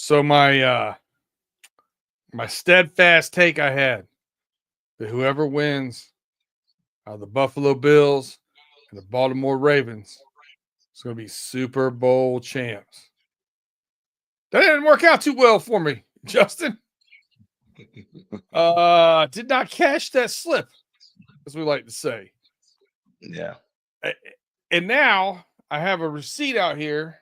So my steadfast take I had that whoever wins out of the Buffalo Bills and the Baltimore Ravens is going to be Super Bowl champs. That didn't work out too well for me, Justin. Did not cash that slip, as we like to say. Yeah. And now I have a receipt out here.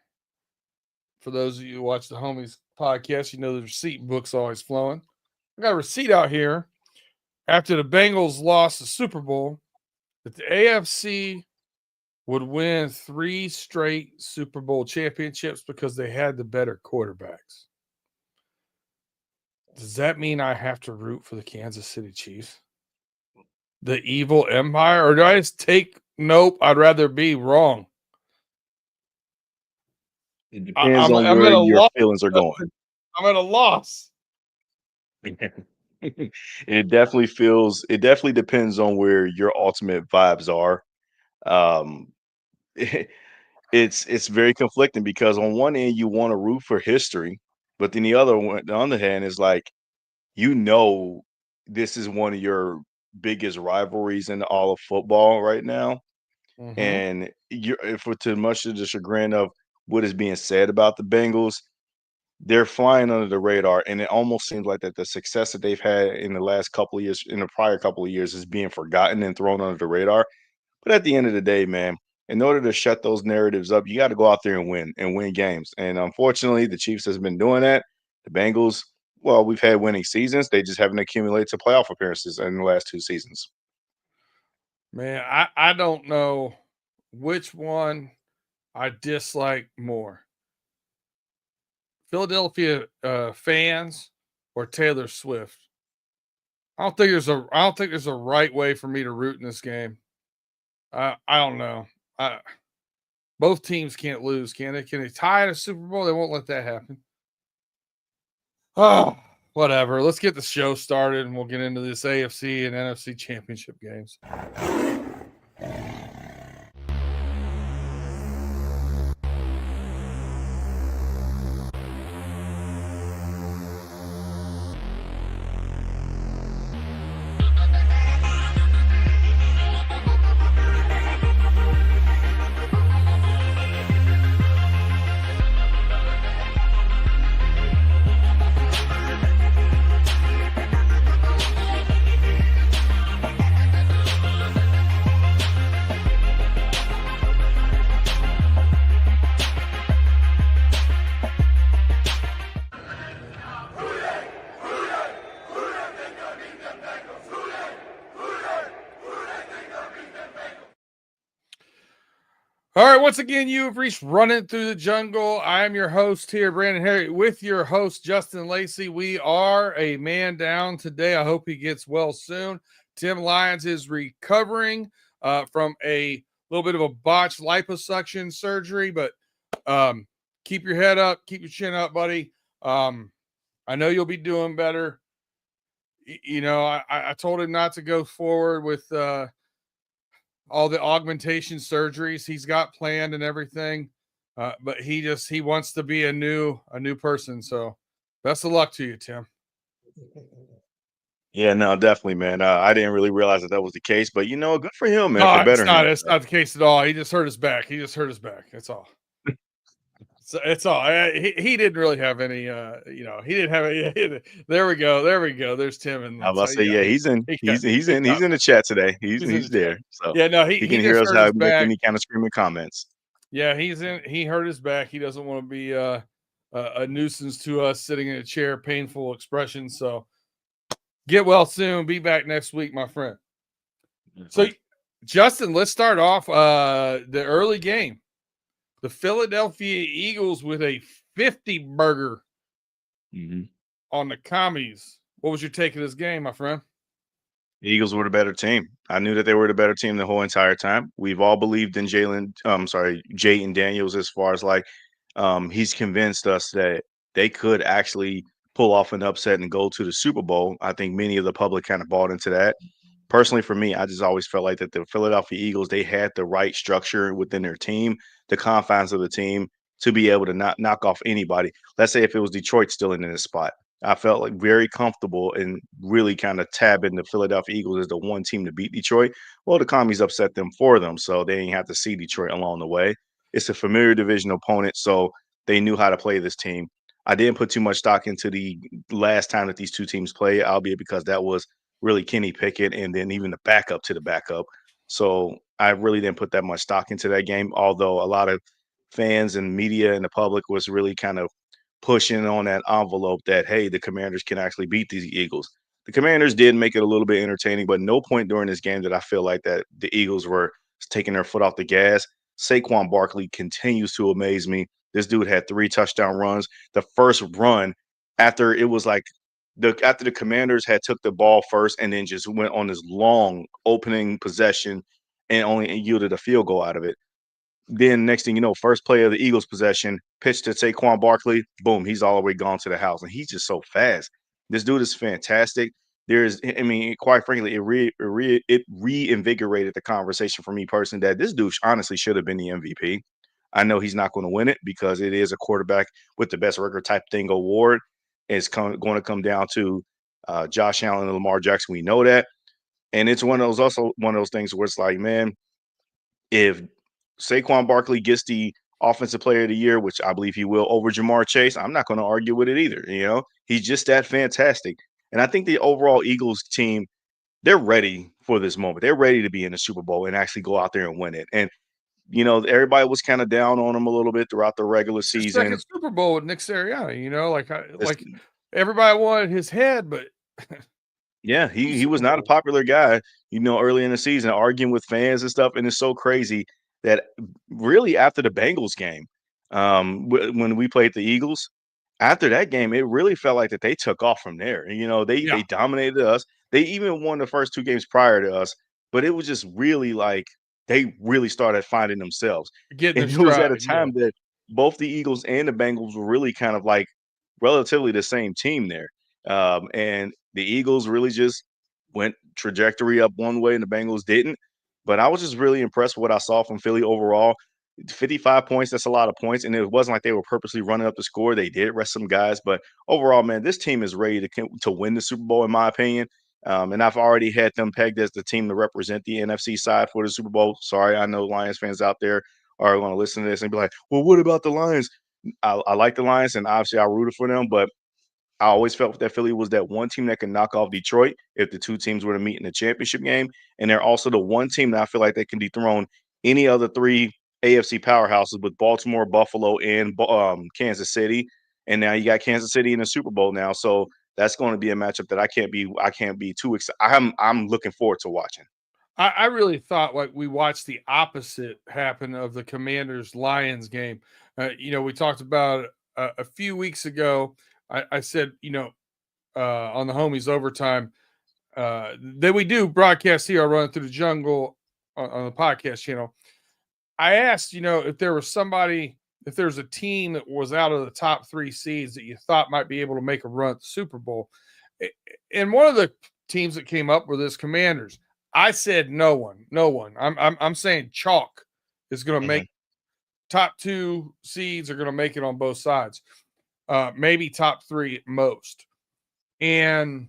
For those of you who watch the Homies podcast, you know the receipt book's always flowing. I got a receipt out here after the Bengals lost the Super Bowl that the AFC would win 3 straight Super Bowl championships because they had the better quarterbacks. Does that mean I have to root for the Kansas City Chiefs? The evil empire? Or do I just take, nope, I'd rather be wrong? It depends on where your feelings are going. I'm at a loss. It definitely depends on where your ultimate vibes are. It's very conflicting because on one end you want to root for history, but then the other hand is like, this is one of your biggest rivalries in all of football right now. Mm-hmm. And for too much to the chagrin of what is being said about the Bengals, they're flying under the radar, and it almost seems like that the success that they've had in the last couple of years, in the prior couple of years, is being forgotten and thrown under the radar. But at the end of the day, man, in order to shut those narratives up, you got to go out there and win games. And unfortunately, the Chiefs has been doing that. The Bengals, well, we've had winning seasons. They just haven't accumulated to playoff appearances in the last 2 seasons. Man, I don't know which one I dislike more. Philadelphia fans or Taylor Swift. I don't think there's a right way for me to root in this game. I don't know. Both teams can't lose, can they? Can they tie at a Super Bowl? They won't let that happen. Oh, whatever. Let's get the show started, and we'll get into this AFC and NFC championship games. All right, once again, you have reached Running Through the Jungle. I am your host here, Brandon Herriott, with your host, Justin Lacey. We are a man down today. I hope he gets well soon. Tim Lyons is recovering from a little bit of a botched liposuction surgery, but keep your head up, keep your chin up, buddy. I know you'll be doing better. You know, I told him not to go forward with all the augmentation surgeries he's got planned and everything. But he wants to be a new person. So best of luck to you, Tim. Yeah, no, definitely, man. I didn't really realize that was the case, but good for him, man. No, for better it's not the case at all. He just hurt his back. That's all. So it's all. He didn't really have any. He didn't have any. There we go. There's Tim. And I was about to say, yeah, he's in the chat today. He's there. So yeah, no, he can hear us make any kind of screaming comments. Yeah, he hurt his back. He doesn't want to be a nuisance to us sitting in a chair, painful expression. So get well soon. Be back next week, my friend. So, Justin, let's start off the early game. The Philadelphia Eagles with a 50-burger on the Commies. What was your take of this game, my friend? The Eagles were the better team. I knew that they were the better team the whole entire time. We've all believed in Jayden Daniels as far as he's convinced us that they could actually pull off an upset and go to the Super Bowl. I think many of the public kind of bought into that. Personally, for me, I just always felt like that the Philadelphia Eagles, they had the right structure within their team, the confines of the team. to be able to not knock off anybody. Let's say if it was Detroit still in this spot. I felt like very comfortable and really kind of tabbing the Philadelphia Eagles as the one team to beat Detroit. Well, the commies upset them for them, so they didn't have to see Detroit along the way. It's a familiar division opponent, so they knew how to play this team. I didn't put too much stock into the last time that these two teams played, albeit because that was really Kenny Pickett and then even the backup to the backup. So I really didn't put that much stock into that game, although a lot of fans and media and the public was really kind of pushing on that envelope that, hey, the Commanders can actually beat these Eagles. The Commanders did make it a little bit entertaining, but no point during this game did I feel like that the Eagles were taking their foot off the gas. Saquon Barkley continues to amaze me. This dude had 3 touchdown runs. The first run after it was like after the Commanders had took the ball first and then just went on this long opening possession and only yielded a field goal out of it. Then next thing you know, first play of the Eagles possession, pitch to Saquon Barkley, boom, he's all the way gone to the house, and he's just so fast. This dude is fantastic. I mean, quite frankly, it reinvigorated the conversation for me personally that this dude honestly should have been the MVP. I know he's not going to win it because it is a quarterback with the best record type thing award. It's going to come down to Josh Allen and Lamar Jackson. We know that, and it's also one of those things where it's like, man, if Saquon Barkley gets the offensive player of the year, which I believe he will, over Jamar Chase, I'm not going to argue with it either. You know, he's just that fantastic. And I think the overall Eagles team, they're ready for this moment. They're ready to be in the Super Bowl and actually go out there and win it. And, you know, everybody was kind of down on them a little bit throughout the regular Their season. second Super Bowl with Nick Sirianni, you know, like It's, everybody wanted his head, but yeah, he was not a popular guy, you know, early in the season, arguing with fans and stuff. And it's so crazy that really after the Bengals game, when we played the Eagles, after that game, it really felt like that they took off from there. And, you know, they dominated us. They even won the first 2 games prior to us, but it was just really like they really started finding themselves. getting their And it was at a stride. time that both the Eagles and the Bengals were really kind of like relatively the same team there. And the Eagles really just went trajectory up one way and the Bengals didn't. But I was just really impressed with what I saw from Philly overall. 55 points, that's a lot of points. And it wasn't like they were purposely running up the score. They did rest some guys. But overall, man, this team is ready to win the Super Bowl, in my opinion. And I've already had them pegged as the team to represent the NFC side for the Super Bowl. Sorry, I know Lions fans out there are going to listen to this and be like, well, what about the Lions? I like the Lions, and obviously I rooted for them. But I always felt that Philly was that one team that could knock off Detroit if the 2 teams were to meet in the championship game. And they're also the one team that I feel like they can dethrone any other 3 AFC powerhouses with Baltimore, Buffalo, and Kansas City. And now you got Kansas City in the Super Bowl now. So that's going to be a matchup that I can't be too excited. I'm looking forward to watching. I really thought like we watched the opposite happen of the Commanders Lions game. You know, we talked about a few weeks ago. I said, you know, on the Homies Overtime that we do broadcast here, Running Through the Jungle on the podcast channel. I asked, you know, if there was somebody, if there's a team that was out of the top 3 seeds that you thought might be able to make a run at the Super Bowl. And one of the teams that came up were this Commanders. I said no one. I'm saying chalk is going to make top 2 seeds are going to make it on both sides. Maybe top 3 at most. And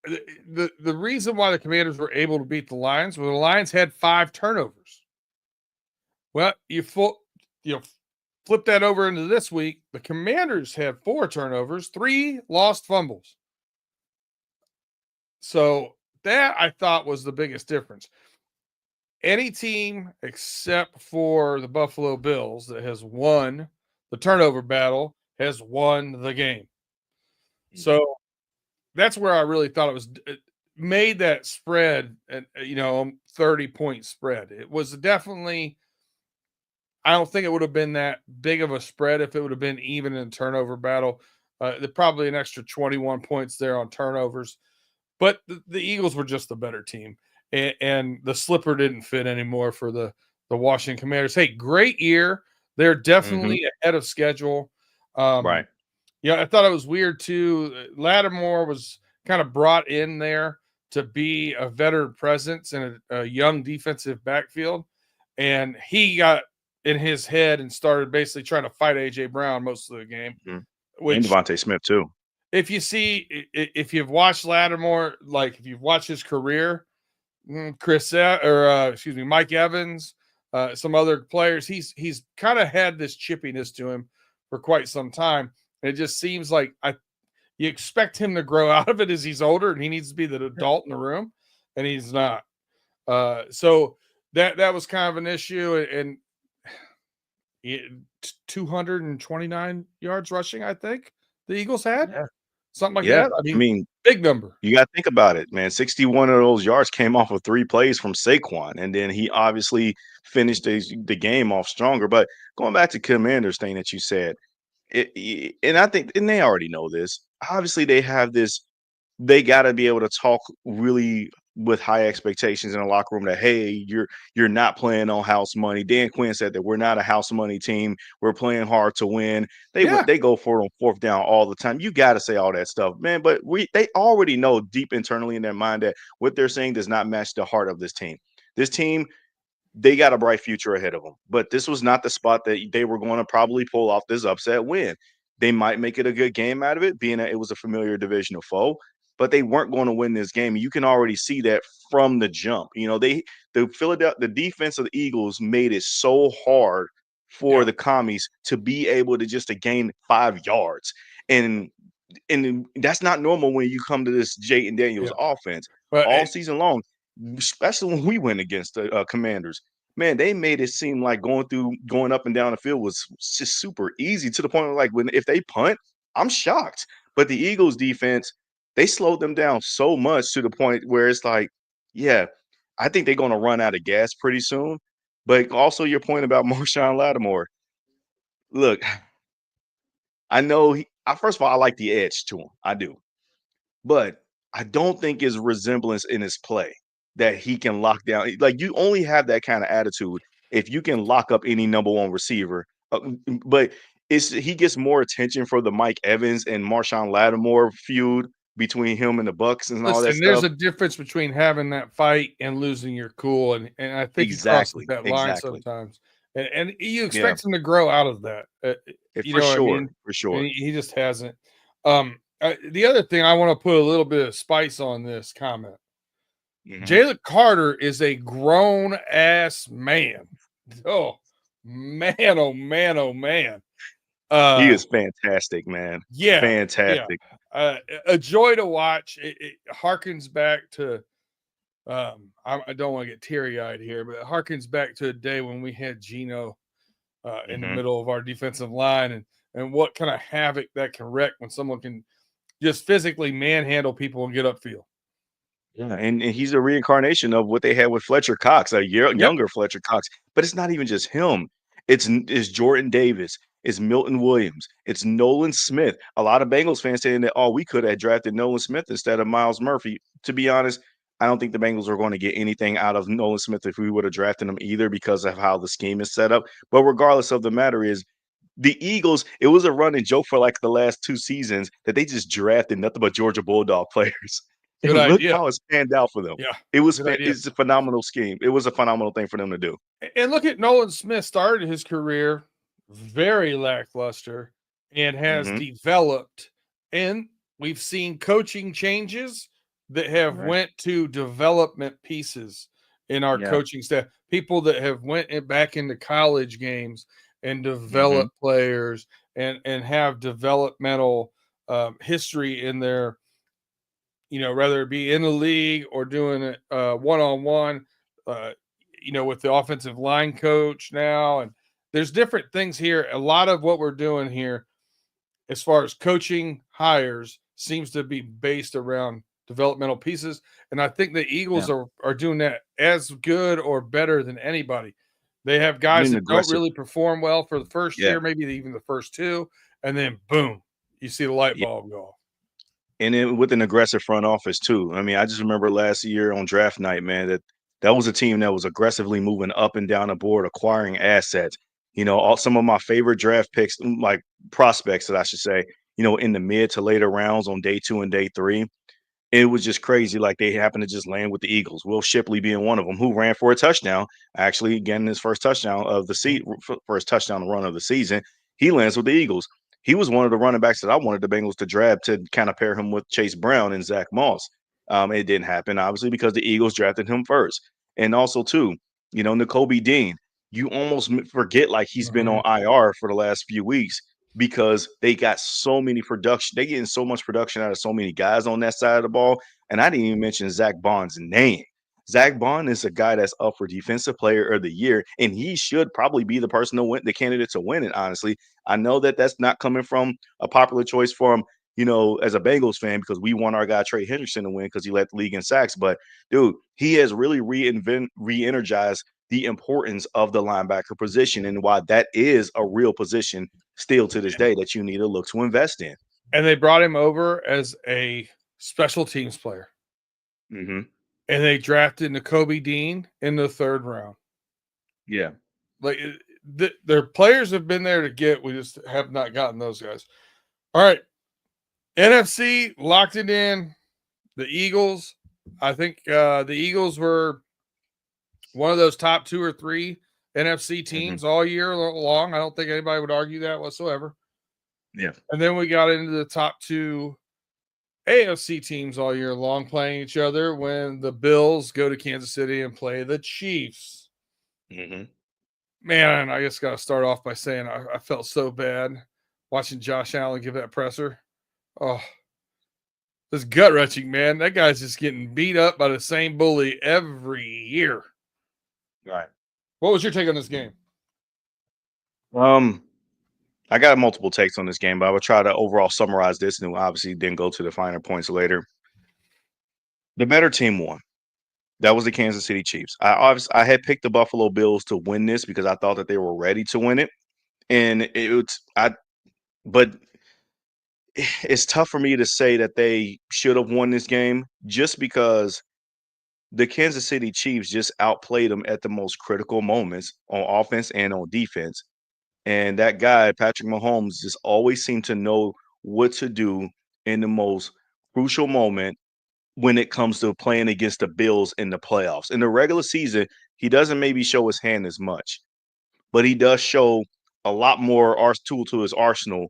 the reason why the Commanders were able to beat the Lions was the Lions had 5 turnovers. Well, you flip that over into this week. The Commanders had 4 turnovers, 3 lost fumbles. So that I thought was the biggest difference. Any team except for the Buffalo Bills that has won the turnover battle has won the game. So that's where I really thought it made that spread, you know, 30-point spread. It was definitely, I don't think it would have been that big of a spread if it would have been even in turnover battle. Probably an extra 21 points there on turnovers. But the Eagles were just the better team, and the slipper didn't fit anymore for the Washington Commanders. Hey, great year. They're definitely ahead of schedule. Right. Yeah, I thought it was weird too. Lattimore was kind of brought in there to be a veteran presence in a young defensive backfield, and he got in his head and started basically trying to fight AJ Brown most of the game. Mhm. And Which, Devontae Smith too. if you see, if you've watched Lattimore, like if you've watched his career, Mike Evans, some other players, he's kind of had this chippiness to him for quite some time. And it just seems like you expect him to grow out of it as he's older, and he needs to be the adult in the room, and he's not. So that was kind of an issue, and 229 yards rushing, I think the Eagles had Yeah. something like Yeah. that. I I mean, mean, big number. you got to think about it, man. 61 of those yards came off of 3 plays from Saquon, and then he obviously finished the game off stronger. But going back to Commander's thing that you said, and I think, and they already know this. Obviously, they have this. They got to be able to talk really with high expectations in the locker room that, hey, you're not playing on house money. Dan Quinn said that we're not a house money team. We're playing hard to win. Yeah. They go for it on fourth down all the time. You got to say all that stuff, man. But they already know deep internally in their mind that what they're saying does not match the heart of this team. This team, they got a bright future ahead of them. But this was not the spot that they were going to probably pull off this upset win. They might make it a good game out of it, being that it was a familiar divisional foe, but they weren't going to win this game. You can already see that from the jump. You know, the defense of the Eagles made it so hard for the commies to be able to gain 5 yards. And that's not normal when you come to this Jayden Daniels offense all season long, especially when we went against the Commanders. Man, they made it seem like going up and down the field was just super easy, to the point of like, if they punt, I'm shocked. But the Eagles defense, they slowed them down so much to the point where it's like, yeah, I think they're going to run out of gas pretty soon. But also your point about Marshawn Lattimore. Look, I know first of all, I like the edge to him. I do. But I don't think his resemblance in his play that he can lock down. Like, you only have that kind of attitude if you can lock up any number one receiver. But he gets more attention for the Mike Evans and Marshawn Lattimore feud between him and the Bucks and all that Listen, there's stuff. a difference between having that fight and losing your cool, and I think he crosses Exactly. that line sometimes, and you Yeah, expect him to grow out of that. You for know what I sure. mean? For sure. And he just hasn't. The other thing I want to put a little bit of spice on this comment. Mhm. Jalen Carter is a grown ass man. Oh man! Oh man! Oh man! He is fantastic, man. Yeah, Fantastic. a joy to watch. It harkens back to. I don't want to get teary eyed here, but it harkens back to a day when we had Geno in the middle of our defensive line, and what kind of havoc that can wreak when someone can just physically manhandle people and get upfield. Yeah, and he's a reincarnation of what they had with Fletcher Cox, a younger Fletcher Cox. But it's not even just him. It's Jordan Davis. It's Milton Williams. It's Nolan Smith. A lot of Bengals fans saying that, oh, we could have drafted Nolan Smith instead of Miles Murphy. To be honest, I don't think the Bengals are going to get anything out of Nolan Smith if we would have drafted him either, because of how the scheme is set up. But regardless of the matter is, the Eagles, it was a running joke for like the last 2 seasons that they just drafted nothing but Georgia Bulldog players. Good And look idea. how it panned out for them. Yeah, It's a phenomenal scheme. It was a phenomenal thing for them to do. And look at Nolan Smith, started his career very lackluster and has developed. And we've seen coaching changes that have went to development pieces in our coaching staff. People that have went back into college games and developed players and have developmental history in their, whether it be in the league or doing it one-on-one, with the offensive line coach now. And there's different things here. A lot of what we're doing here, as far as coaching hires, seems to be based around developmental pieces. And I think the Eagles are doing that as good or better than anybody. They have guys that don't really perform well for the first year, maybe even the first 2, and then boom, you see the light bulb go off. And then with an aggressive front office too. I mean, I just remember last year on draft night, man, that was a team that was aggressively moving up and down the board, acquiring assets. Some of my favorite draft picks, like prospects that I should say, in the mid to later rounds on day 2 and day 3. It was just crazy. Like they happened to just land with the Eagles. Will Shipley being one of them, who ran for a touchdown. Actually, getting his first touchdown of the first touchdown run of the season. He lands with the Eagles. He was one of the running backs that I wanted the Bengals to draft to kind of pair him with Chase Brown and Zach Moss. It didn't happen, obviously, because the Eagles drafted him first. And also, too, N'Kobe Dean. You almost forget like he's been on IR for the last few weeks because they got so many production. They getting so much production out of so many guys on that side of the ball. And I didn't even mention Zach Bond's name. Zach Bond is a guy that's up for Defensive Player of the Year, and he should probably be the person to win, the candidate to win it. Honestly, I know that that's not coming from a popular choice from as a Bengals fan because we want our guy Trey Hendrickson to win because he led the league in sacks. But dude, he has really re-energized the importance of the linebacker position and why that is a real position still to this day that you need to look to invest in. And they brought him over as a special teams player. Mm-hmm. And they drafted N'Kobe Dean in the 3rd round. Yeah. Like their players have been there to get. We just have not gotten those guys. All right. NFC locked it in. The Eagles. I think the Eagles were one of those top 2 or 3 NFC teams all year long. I don't think anybody would argue that whatsoever. Yeah. And then we got into the top 2 AFC teams all year long playing each other when the Bills go to Kansas City and play the Chiefs. Mm-hmm. Man, I just got to start off by saying I felt so bad watching Josh Allen give that presser. Oh, it's gut-wrenching, man. That guy's just getting beat up by the same bully every year. Right. What was your take on this game? I got multiple takes on this game, but I would try to overall summarize this and obviously then go to the finer points later. The better team won. That was the Kansas City Chiefs. I had picked the Buffalo Bills to win this because I thought that they were ready to win it. And but it's tough for me to say that they should have won this game just because the Kansas City Chiefs just outplayed them at the most critical moments on offense and on defense. And that guy, Patrick Mahomes, just always seemed to know what to do in the most crucial moment when it comes to playing against the Bills in the playoffs. In the regular season, he doesn't maybe show his hand as much, but he does show a lot more tool to his arsenal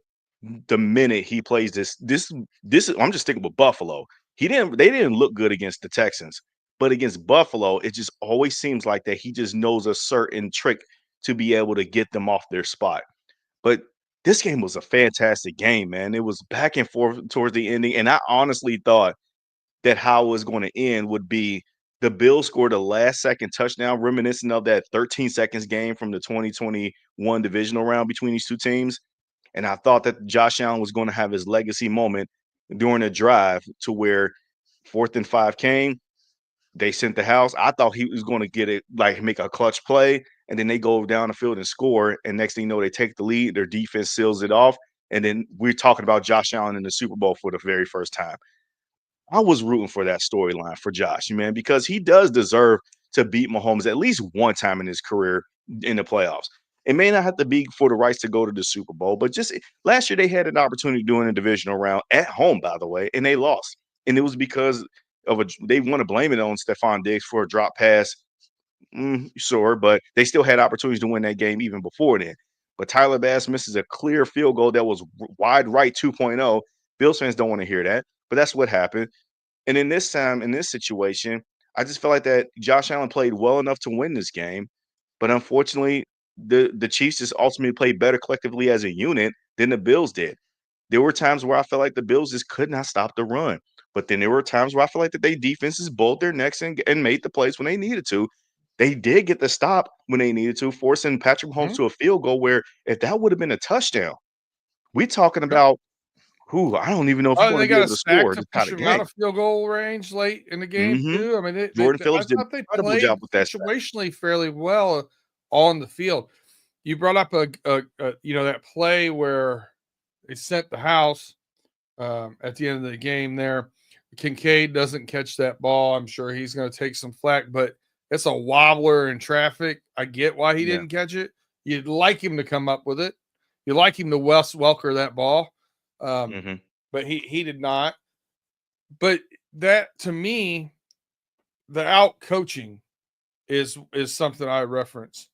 the minute he plays this I'm just sticking with Buffalo. They didn't look good against the Texans, but against Buffalo, it just always seems like that he just knows a certain trick to be able to get them off their spot. But this game was a fantastic game, man. It was back and forth towards the ending, and I honestly thought that how it was going to end would be the Bills scored a last-second touchdown, reminiscent of that 13 seconds game from the 2021 divisional round between these two teams. And I thought that Josh Allen was going to have his legacy moment during a drive to where 4th and 5 came. They sent the house. I thought he was going to get it, like make a clutch play, and then they go down the field and score. And next thing you know, they take the lead. Their defense seals it off. And then we're talking about Josh Allen in the Super Bowl for the very first time. I was rooting for that storyline for Josh, man, because he does deserve to beat Mahomes at least one time in his career in the playoffs. It may not have to be for the rights to go to the Super Bowl, but just last year they had an opportunity doing a divisional round at home, by the way, and they lost. And it was because they want to blame it on Stephon Diggs for a drop pass. Sure, but they still had opportunities to win that game even before then. But Tyler Bass misses a clear field goal that was wide right 2.0. Bills fans don't want to hear that, but that's what happened. And in this time, in this situation, I just felt like that Josh Allen played well enough to win this game. But unfortunately, the Chiefs just ultimately played better collectively as a unit than the Bills did. There were times where I felt like the Bills just could not stop the run. But then there were times where I felt like that they defenses bowled their necks and made the plays when they needed to. They did get the stop when they needed to, forcing Patrick Mahomes to a field goal where if that would have been a touchdown, we're talking about I don't even know if you're going They to be got a able to sack score to this kind push of him out game. of field goal range late in the game too. I mean, Jordan I Phillips did an thought they incredible played job with that situationally fairly well on the field. You brought up a that play where they sent the house at the end of the game there. Kincaid doesn't catch that ball. I'm sure he's going to take some flack, but it's a wobbler in traffic. I get why he didn't catch it. You'd like him to come up with it. You'd like him to Wes Welker that ball. But he did not. But that to me, the out coaching is something I reference.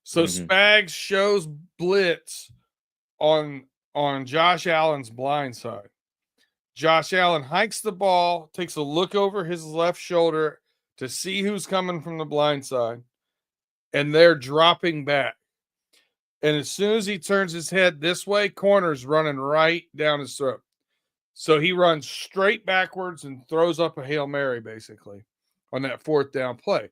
So Spags shows blitz on Josh Allen's blind side. Josh Allen hikes the ball, takes a look over his left shoulder to see who's coming from the blind side, and they're dropping back. And as soon as he turns his head this way, corner's running right down his throat. So he runs straight backwards and throws up a Hail Mary, basically, on that fourth down play.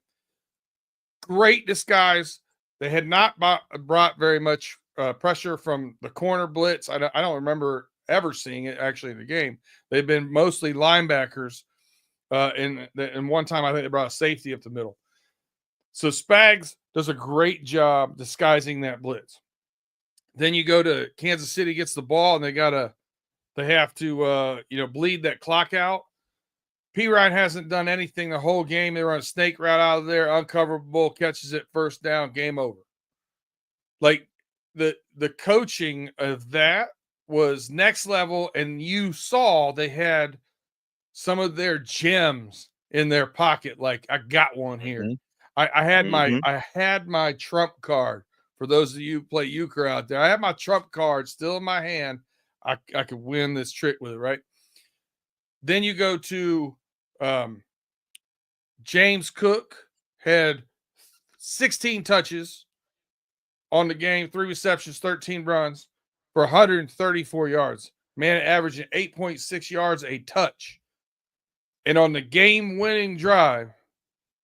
Great disguise. They had not brought very much pressure from the corner blitz. I don't remember ever seeing it actually in the game. They've been mostly linebackers. And one time, I think they brought a safety up the middle. So Spags does a great job disguising that blitz. Then you go to Kansas City, gets the ball, and they have to bleed that clock out. P. Ryan hasn't done anything the whole game. They run a snake route out of there, uncoverable, catches it, first down, game over. Like the coaching of that was next level, and you saw they had some of their gems in their pocket. Like, I got one here. I had my trump card. For those of you who play euchre out there, I have my trump card still in my hand. I could win this trick with it, right? Then you go to James Cook, had 16 touches on the game, 3 receptions, 13 runs for 134 yards. Man averaging 8.6 yards a touch. And on the game-winning drive,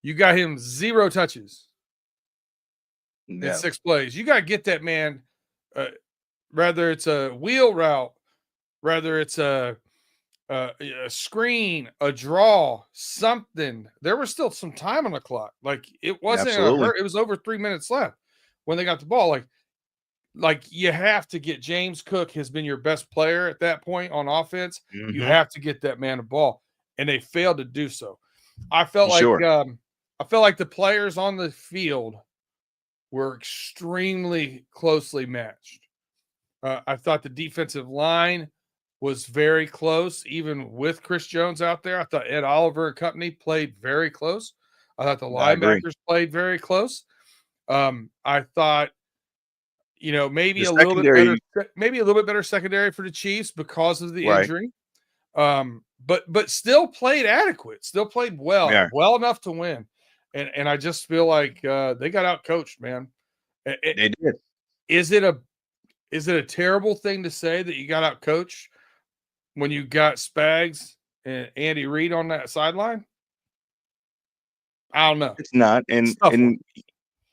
you got him 0 touches in 6 plays. You got to get that man, whether it's a wheel route, whether it's a screen, a draw, something. There was still some time on the clock. Like, it wasn't it was over 3 minutes left when they got the ball. Like you have to get James Cook has been your best player at that point on offense. You have to get that man a ball, and they failed to do so. I felt like the players on the field were extremely closely matched. I thought the defensive line was very close, even with Chris Jones out there. I thought Ed Oliver and company played very close. I thought the linebackers played very close. I thought, maybe a little bit better secondary for the Chiefs because of the injury. But still played adequate, still played well enough to win. And I just feel like they got out coached, man. They did. Is it a terrible thing to say that you got out coached when you got Spags and Andy Reid on that sideline? I don't know. It's not. And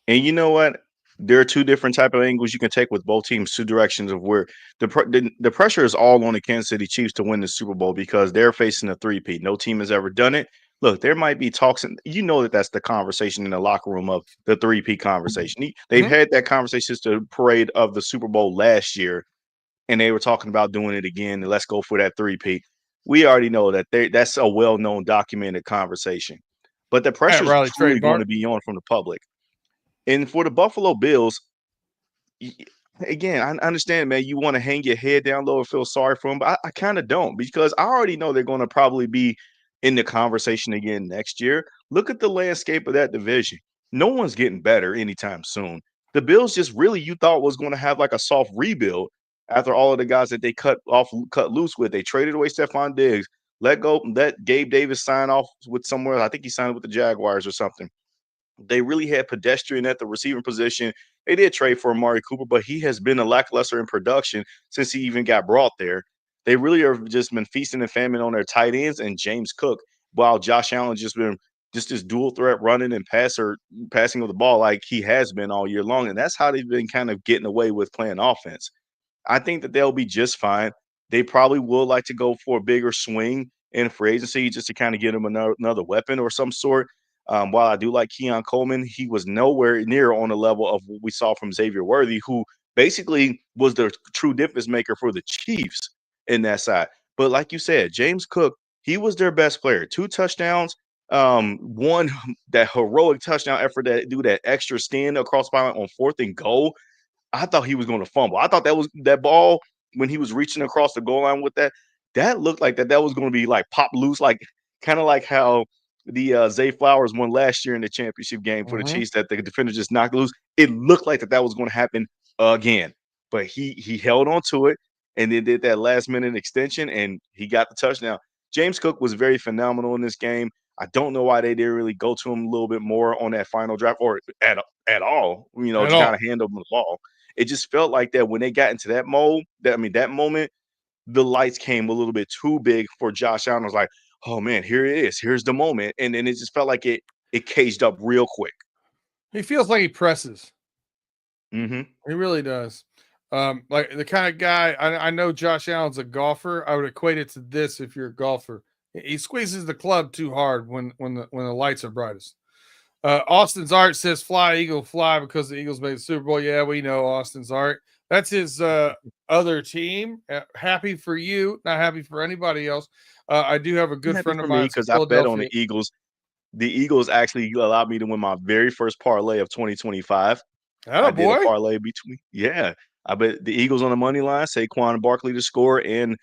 you know what? There are 2 different type of angles you can take with both teams, 2 directions of where the pressure is all on the Kansas City Chiefs to win the Super Bowl because they're facing a three-peat. No team has ever done it. Look, there might be talks, and that's the conversation in the locker room of the three-peat conversation. They've had that conversation since the parade of the Super Bowl last year, and they were talking about doing it again. And let's go for that three-peat. We already know that that's a well-known, documented conversation. But the pressure is truly going to be on from the public. And for the Buffalo Bills, again, I understand, man, you want to hang your head down low and feel sorry for them, but I kind of don't, because I already know they're going to probably be in the conversation again next year. Look at the landscape of that division. No one's getting better anytime soon. The Bills just really, you thought was going to have like a soft rebuild after all of the guys that they cut loose with. They traded away Stephon Diggs, let Gabe Davis sign off with somewhere. I think he signed with the Jaguars or something. They really had pedestrian at the receiving position. They did trade for Amari Cooper, but he has been a lackluster in production since he even got brought there. They really have just been feasting and famine on their tight ends and James Cook, while Josh Allen just been just this dual threat running and passing of the ball like he has been all year long. And that's how they've been kind of getting away with playing offense. I think that they'll be just fine. They probably will like to go for a bigger swing in free agency just to kind of get them another weapon or some sort. While I do like Keon Coleman, he was nowhere near on the level of what we saw from Xavier Worthy, who basically was the true difference maker for the Chiefs in that side. But like you said, James Cook, he was their best player. 2 touchdowns, one that heroic touchdown effort that do that extra stand across the line on 4th and goal. I thought he was going to fumble. I thought that ball when he was reaching across the goal line with that looked like that was going to be like pop loose, like kind of like how the Zay Flowers won last year in the championship game for the Mhm. Chiefs that the defender just knocked loose. It looked like that was going to happen again, but he held on to it and then did that last minute extension and he got the touchdown. James Cook was very phenomenal in this game. I don't know why they didn't really go to him a little bit more on that final drive or at all, At to kind of all. hand over the ball. It just felt like that when they got into that mode, that moment, the lights came a little bit too big for Josh Allen. I was like, oh man, here it is. Here's the moment. And then it just felt like it caged up real quick. He feels like he presses. Mm-hmm. He really does. Like the kind of guy I know Josh Allen's a golfer. I would equate it to this if you're a golfer. He squeezes the club too hard when the lights are brightest. Austin's Art says fly, Eagle, fly because the Eagles made the Super Bowl. Yeah, we know Austin's Art. That's his other team. Happy for you, not happy for anybody else. I do have a I'm good happy friend of for mine me in because I bet on Philadelphia. the Eagles. The Eagles actually allowed me to win my very first parlay of 2025. Atta I did a boy. parlay between, yeah. I bet the Eagles on the money line, Saquon Barkley to score, and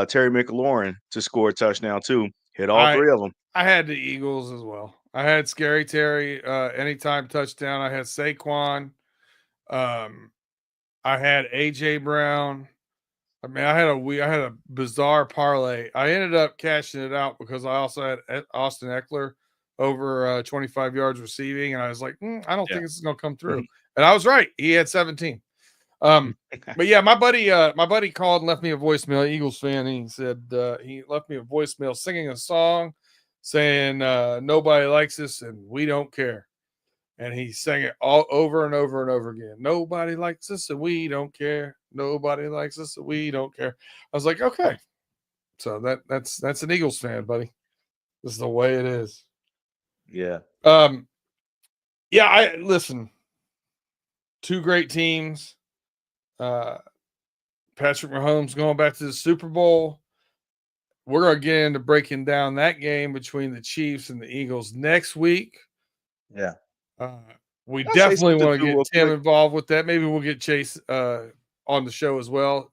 Terry McLaurin to score a touchdown too. Hit all I three of them. I had the Eagles as well. I had Scary Terry, anytime touchdown. I had Saquon. Um, I had AJ Brown. I mean, I had a bizarre parlay. I ended up cashing it out because I also had Austin Eckler over 25 yards receiving, and I was like, I don't Yeah. think this is going to come through. And I was right. He had 17. But yeah, my buddy called and left me a voicemail. Eagles fan. And he said he left me a voicemail singing a song, saying nobody likes us and we don't care. And he sang it all over and over and over again. Nobody likes us and we don't care. Nobody likes us and we don't care. I was like, okay, so that's an Eagles fan, buddy. This is the way it is. Yeah. Um, yeah, I listen. Two great teams. Uh, Patrick Mahomes going back to the Super Bowl. We're going to get into breaking down that game between the Chiefs and the Eagles next week. Yeah. Uh, we Can I say definitely something want to too, get real Tim quick? involved with that. Maybe we'll get Chase on the show as well.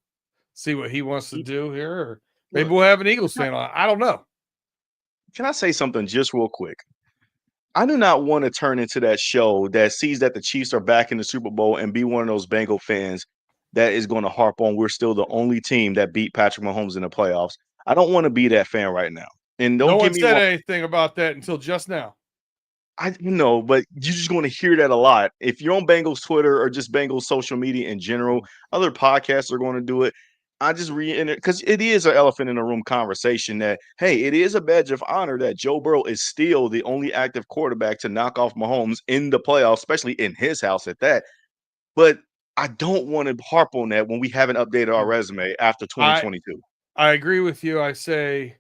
See what he wants to do here, or maybe Look, we'll have an Eagles can I, fan on. I don't know. can I say something just real quick? I do not want to turn into that show that sees that the Chiefs are back in the Super Bowl and be one of those Bengal fans that is going to harp on we're still the only team that beat Patrick Mahomes in the playoffs. I don't want to be that fan right now. And No don't one get me said wrong. anything about that until just now. I know, but you're just going to hear that a lot. If you're on Bengals Twitter or just Bengals social media in general, other podcasts are going to do it. I just reiterate because it is an elephant in the room conversation that, hey, it is a badge of honor that Joe Burrow is still the only active quarterback to knock off Mahomes in the playoffs, especially in his house at that. But I don't want to harp on that when we haven't updated our resume after I 2022. I agree with you. I say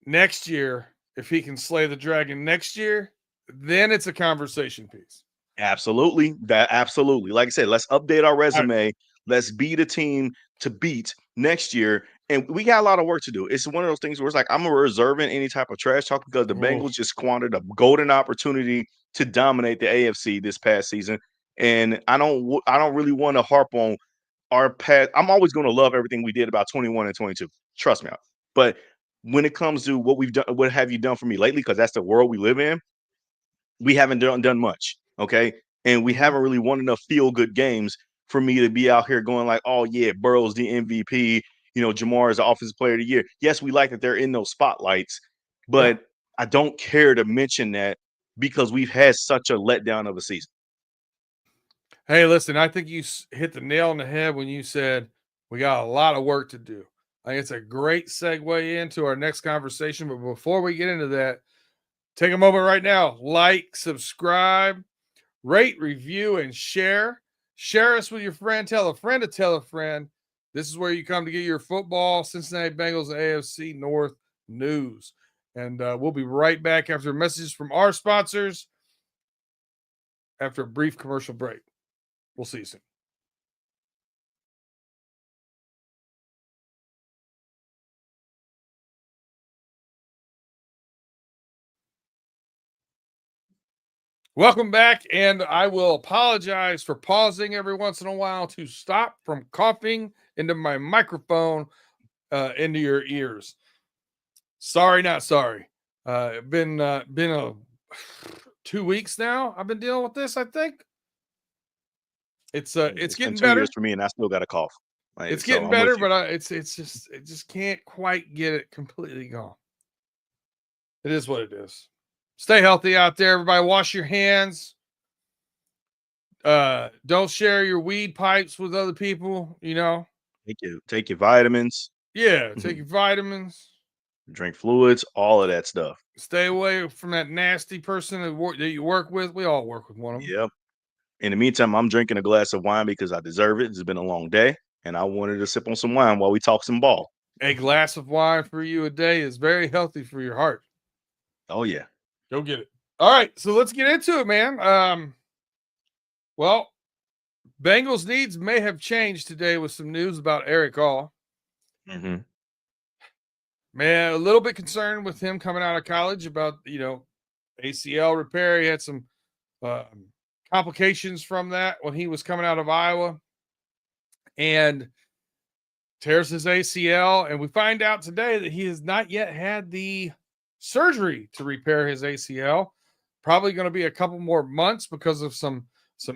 next year, if he can slay the dragon next year, then it's a conversation piece. Absolutely. Absolutely. Like I said, let's update our I, resume. Let's be the team to beat next year. And we got a lot of work to do. It's one of those things where it's like I'm reserving any type of trash talk because the oh, Bengals just squandered a golden opportunity to dominate the AFC this past season. And I don't really want to harp on our past. I'm always going to love everything we did about 21 and 22. Trust me. But when it comes to what we've done, what have you done for me lately? Because that's the world we live in, we haven't done much, okay? And we mhm. haven't really won enough feel good games for me to be out here going like, oh yeah, Burrow's the MVP, Jamar is the offensive player of the year. Yes, we like that they're in those spotlights, Yeah. but I don't care to mention that because we've had such a letdown of a season. Hey, listen, I think you hit the nail on the head when you said we got a lot of work to do. I think it's a great segue into our next conversation. But before we get into that, take a moment right now, like, subscribe, rate, review, and share. Share us with your friend. Tell a friend to tell a friend. This is where you come to get your football, Cincinnati Bengals, AFC North news. And we'll be right back after messages from our sponsors after a brief commercial break. We'll see you soon. Welcome back, and I will apologize for pausing every once in a while to stop from coughing into my microphone, into your ears. Sorry, not sorry. Been a 2 weeks now. I've been dealing with this. I think it's It's been getting 2 years better. for me, and I still got a cough. It's So getting I'm with better, you. but it just can't quite get it completely gone. It is what it is. Stay healthy out there, everybody. Wash your hands. Don't share your weed pipes with other people. Take your vitamins, Yeah, take your vitamins. drink fluids, all of that stuff. Stay away from that nasty person that you work with. We all work with one of them. Yep. In the meantime, I'm drinking a glass of wine because I deserve it. It's been a long day, and I wanted to sip on some wine while we talk some ball. A glass of wine for you a day is very healthy for your heart. Oh yeah. Go get it. All right, so let's get into it, man. Well, Bengals needs may have changed today with some news about Eric All. Mm-hmm. Man, a little bit concerned with him coming out of college about ACL repair. He had some complications from that when he was coming out of Iowa, and tears his ACL. And we find out today that he has not yet had the surgery to repair his ACL. Probably going to be a couple more months because of some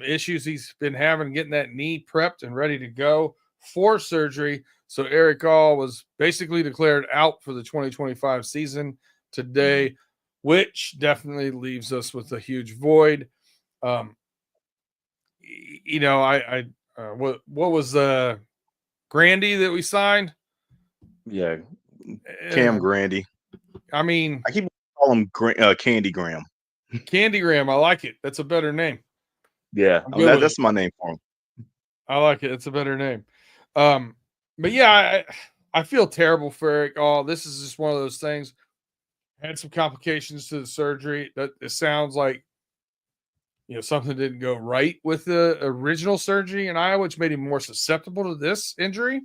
issues he's been having getting that knee prepped and ready to go for surgery. So Eric All was basically declared out for the 2025 season today, which definitely leaves us with a huge void. What was Grandy that we signed? Yeah. Cam Uh, Grandy. I mean, I keep calling him Candy Graham. Candy Graham. I like it. That's a better name. Yeah, I'm good with that's it. my name for him. I like it. It's a better name. But yeah, I feel terrible for Eric. Oh, this is just one of those things. Had some complications to the surgery. That it sounds like something didn't go right with the original surgery in Iowa, which made him more susceptible to this injury.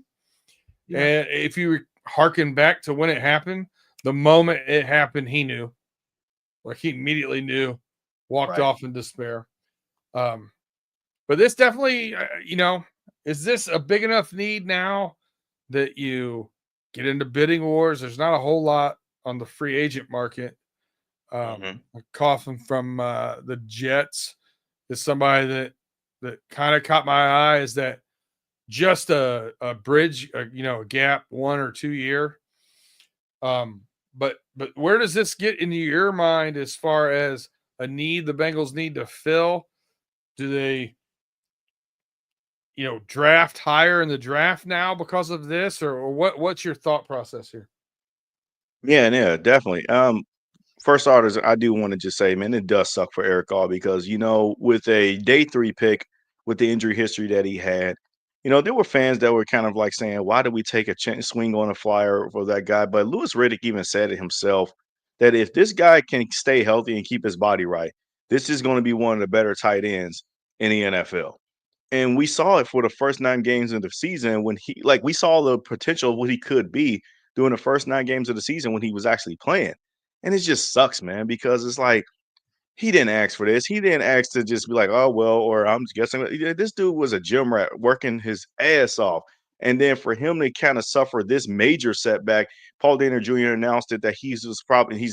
Yeah. And if you harken back to when it happened, the moment it happened, he knew. Like he immediately knew, walked off in despair. But this definitely, is this a big enough need now that you get into bidding wars? There's not a whole lot on the free agent market. Coffin from the Jets is somebody that kind of caught my eye. Is that just a bridge, a gap 1 or 2 year? But where does this get into your mind as far as a need the Bengals need to fill? Do they, draft higher in the draft now because of this, or what's your thought process here? Yeah, definitely. First starters, I do want to just say, man, it does suck for Eric All because, with a day 3 pick, with the injury history that he had, there were fans that were kind of like saying, why did we take a swing on a flyer for that guy? But Louis Riddick even said it himself that if this guy can stay healthy and keep his body right, this is going to be one of the better tight ends in the NFL. And we saw it for the first 9 games of the season when we saw the potential of what he could be during the first 9 games of the season when he was actually playing. And it just sucks, man, because it's like he didn't ask for this. He didn't ask to just be like, oh, well, or I'm guessing this dude was a gym rat working his ass off. And then for him to kind of suffer this major setback, Paul Dana Jr. announced it that he's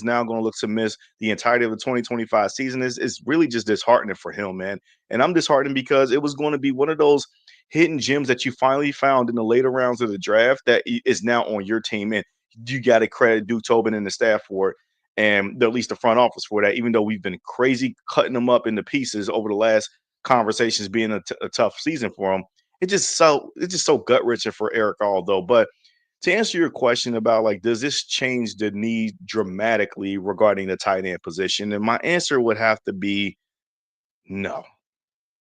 now going to look to miss the entirety of the 2025 season. Is really just disheartening for him, man. And I'm disheartened because it was going to be one of those hidden gems that you finally found in the later rounds of the draft that is now on your team. And you got to credit Duke Tobin and the staff for it, and at least the front office for that, even though we've been crazy cutting them up into pieces over the last conversations being a tough season for them. It's just so gut wrenching for Eric All though. But to answer your question about does this change the need dramatically regarding the tight end position? And my answer would have to be no.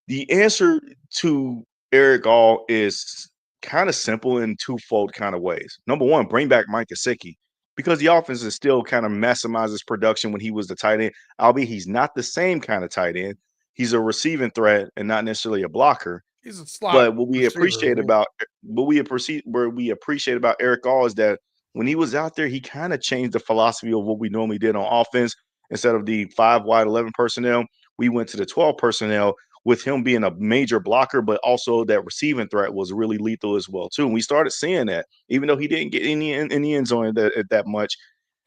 The answer to Eric All is kind of simple in twofold kind of ways. Number one, bring back Mike Gesicki because the offense is still kind of maximizes production when he was the tight end, albeit he's not the same kind of tight end. He's a receiving threat and not necessarily a blocker. He's a slot But what we receiver. appreciate about Eric All is that when he was out there, he kind of changed the philosophy of what we normally did on offense. Instead of the 5 wide 11 personnel, we went to the 12 personnel with him being a major blocker, but also that receiving threat was really lethal as well too. And we started seeing that, even though he didn't get any in the end zone at that much,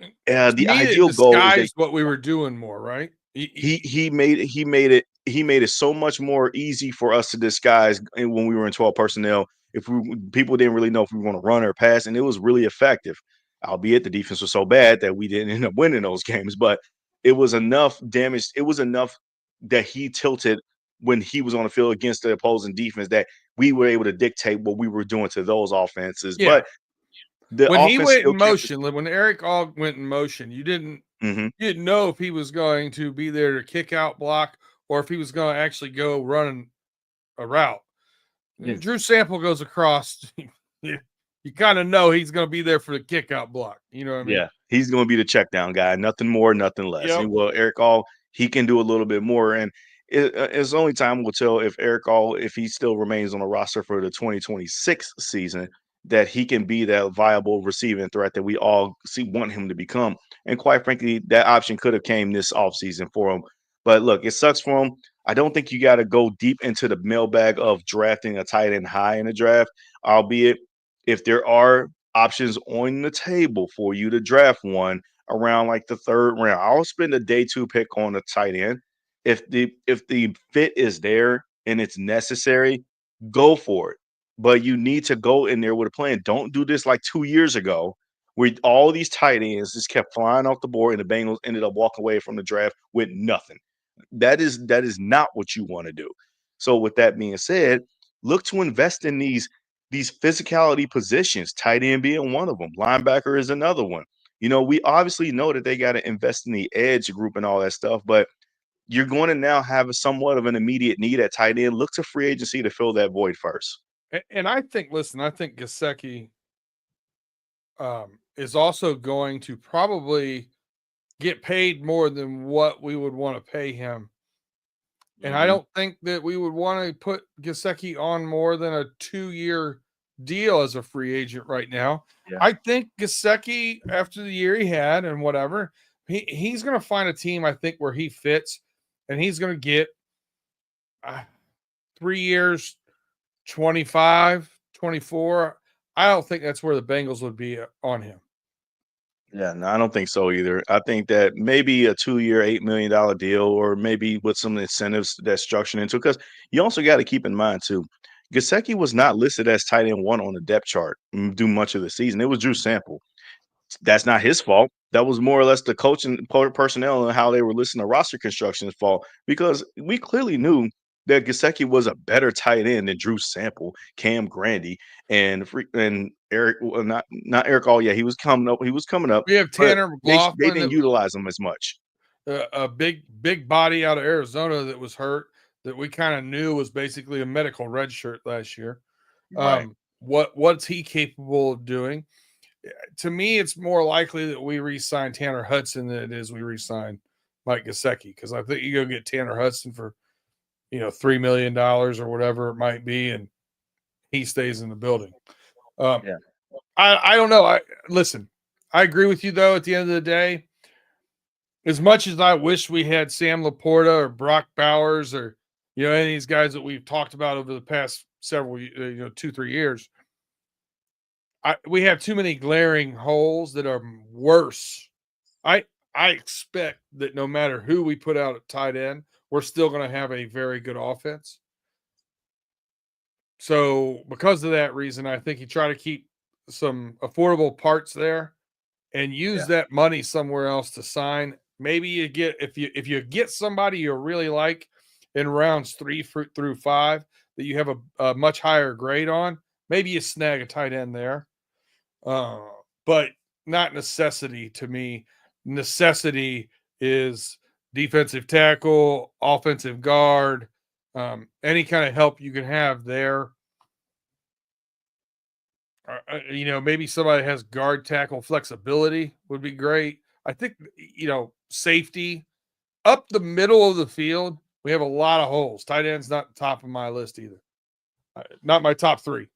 To The me, it ideal goal is that disguised what we were doing more, right? he made it so much more easy for us to disguise when we were in 12 personnel. If people didn't really know if we were going to run or pass, and it was really effective. Albeit the defense was so bad that we didn't end up winning those games, but it was enough damage. It was enough that he tilted when he was on the field against the opposing defense that we were able to dictate what we were doing to those offenses. Yeah. But the When he offense went still in kept it. motion, when Eric all went in motion, you didn't Mhm. know if he was going to be there to kick out block or if he was going to actually go running a route. Yeah. Drew Sample goes across. You kind of know he's going to be there for the kick out block. You know what I mean? Yeah, he's going to be the check down guy. Nothing more, nothing less. Yep. And well, Eric All, he can do a little bit more. And it's only time will tell if Eric All, if he still remains on the roster for the 2026 season, that he can be that viable receiving threat that we all want him to become. And quite frankly, that option could have came this offseason for him. But look, it sucks for him. I don't think you got to go deep into the mailbag of drafting a tight end high in the draft, albeit if there are options on the table for you to draft one around like the third round. I'll spend a day two pick on a tight end. If the fit is there and it's necessary, go for it. But you need to go in there with a plan. Don't do this like 2 years ago, where all these tight ends just kept flying off the board and the Bengals ended up walking away from the draft with nothing. That is not what you want to do. So with that being said, look to invest in these physicality positions, tight end being one of them, linebacker is another one. We obviously know that they got to invest in the edge group and all that stuff, but you're going to now have somewhat of an immediate need at tight end. Look to free agency to fill that void first. And I think, listen, I think Gesicki is also going to probably get paid more than what we would want to pay him. And I don't think that we would want to put Gesicki on more than a 2-year deal as a free agent right now. Yeah. I think Gesicki, after the year he had and whatever, he's going to find a team, I think, where he fits, and he's going to get 3 years, 25, 24. I don't think that's where the Bengals would be on him. Yeah, no, I don't think so either. I think that maybe a 2-year, $8 million deal, or maybe with some incentives that's structured into it. Because you also got to keep in mind, too, Gesicki was not listed as tight end one on the depth chart do much of the season. It was Drew Sample. That's not his fault. That was more or less the coaching personnel and how they were listing the roster construction's fault, because we clearly knew that Gesicki was a better tight end than Drew Sample, Cam Grandy, and Eric. Well, not Eric. All yeah, he was coming up. He was coming up. We have but Tanner They McLaughlin, didn't utilize him as much. a big body out of Arizona that was hurt, that we kind of knew was basically a medical red shirt last year. Right. What's he capable of doing? To me, it's more likely that we re-sign Tanner Hudson than it is we re-sign Mike Gesicki, because I think you go get Tanner Hudson for $3 million or whatever it might be, and he stays in the building. Yeah. I don't know. Listen, I agree with you though. At the end of the day, as much as I wish we had Sam Laporta or Brock Bowers or any of these guys that we've talked about over the past several 2-3 years, we have too many glaring holes that are worse. I expect that no matter who we put out at tight end, we're still going to have a very good offense. So because of that reason, I think you try to keep some affordable parts there and use that money somewhere else to sign. Maybe you get, if you get somebody you really like in rounds 3 through 5 that you have a much higher grade on, maybe you snag a tight end there. But not necessity to me. Necessity is defensive tackle, offensive guard, any kind of help you can have there. Maybe somebody has guard tackle flexibility would be great. I think, safety up the middle of the field, we have a lot of holes. Tight end's not top of my list either. Not my top 3.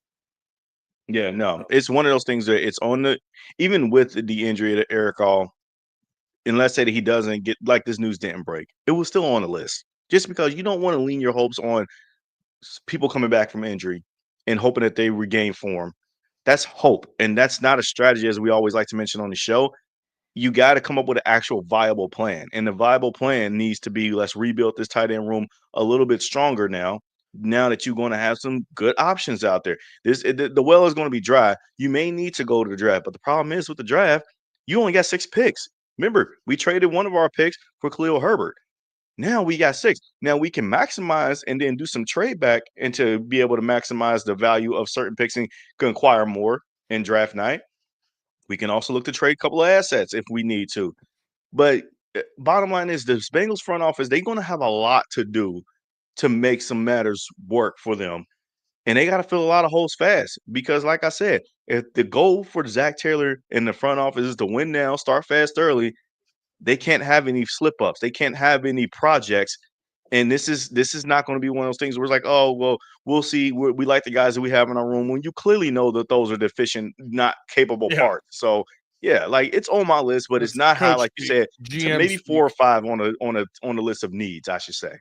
Yeah, no, it's one of those things that it's on the, even with the injury to Eric All, and let's say that he doesn't get, like, this news didn't break, it was still on the list, just because you don't want to lean your hopes on people coming back from injury and hoping that they regain form. That's hope, and that's not a strategy, as we always like to mention on the show. you got to come up with an actual viable plan. And the viable plan needs to be, let's rebuild this tight end room a little bit stronger now that you're going to have some good options out there. The well is going to be dry. You may need to go to the draft, but the problem is with the draft, you only got 6 picks. Remember, we traded one of our picks for Khalil Herbert. Now we got 6. Now we can maximize and then do some trade back and to be able to maximize the value of certain picks and can acquire more in draft night. We can also look to trade a couple of assets if we need to. But bottom line is the Bengals front office, they're going to have a lot to do to make some matters work for them. And they got to fill a lot of holes fast because, like I said, if the goal for Zach Taylor in the front office is to win now, start fast early, they can't have any slip ups. They can't have any projects. And this is not going to be one of those things where it's like, oh, well, we'll see. We like the guys that we have in our room when you clearly know that those are deficient, not capable parts. So, yeah, like it's on my list, but it's not high, like you said, to maybe 4 or 5 on the list of needs, I should say.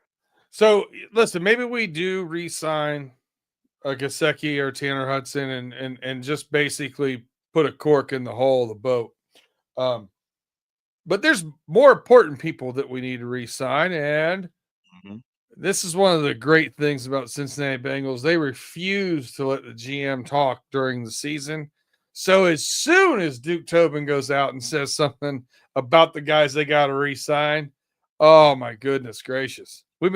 So, listen, maybe we do re-sign a Gesicki or Tanner Hudson and just basically put a cork in the hull of the boat. But there's more important people that we need to re-sign, and this is one of the great things about Cincinnati Bengals. They refuse to let the GM talk during the season. So as soon as Duke Tobin goes out and says something about the guys they got to re-sign, oh my goodness gracious. We've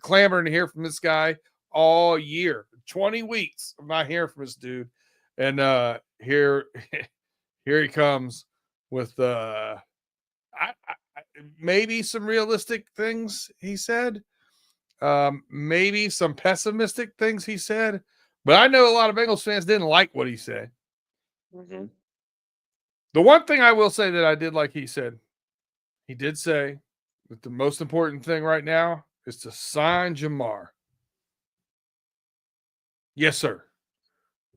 clamoring to hear from this guy all year. 20 weeks of not hearing from this dude. And here he comes with maybe some realistic things he said. Maybe some pessimistic things he said. But I know a lot of Bengals fans didn't like what he said. Mm-hmm. The one thing I will say that I did like he did say that the most important thing right now is to sign Jamar. Yes, sir.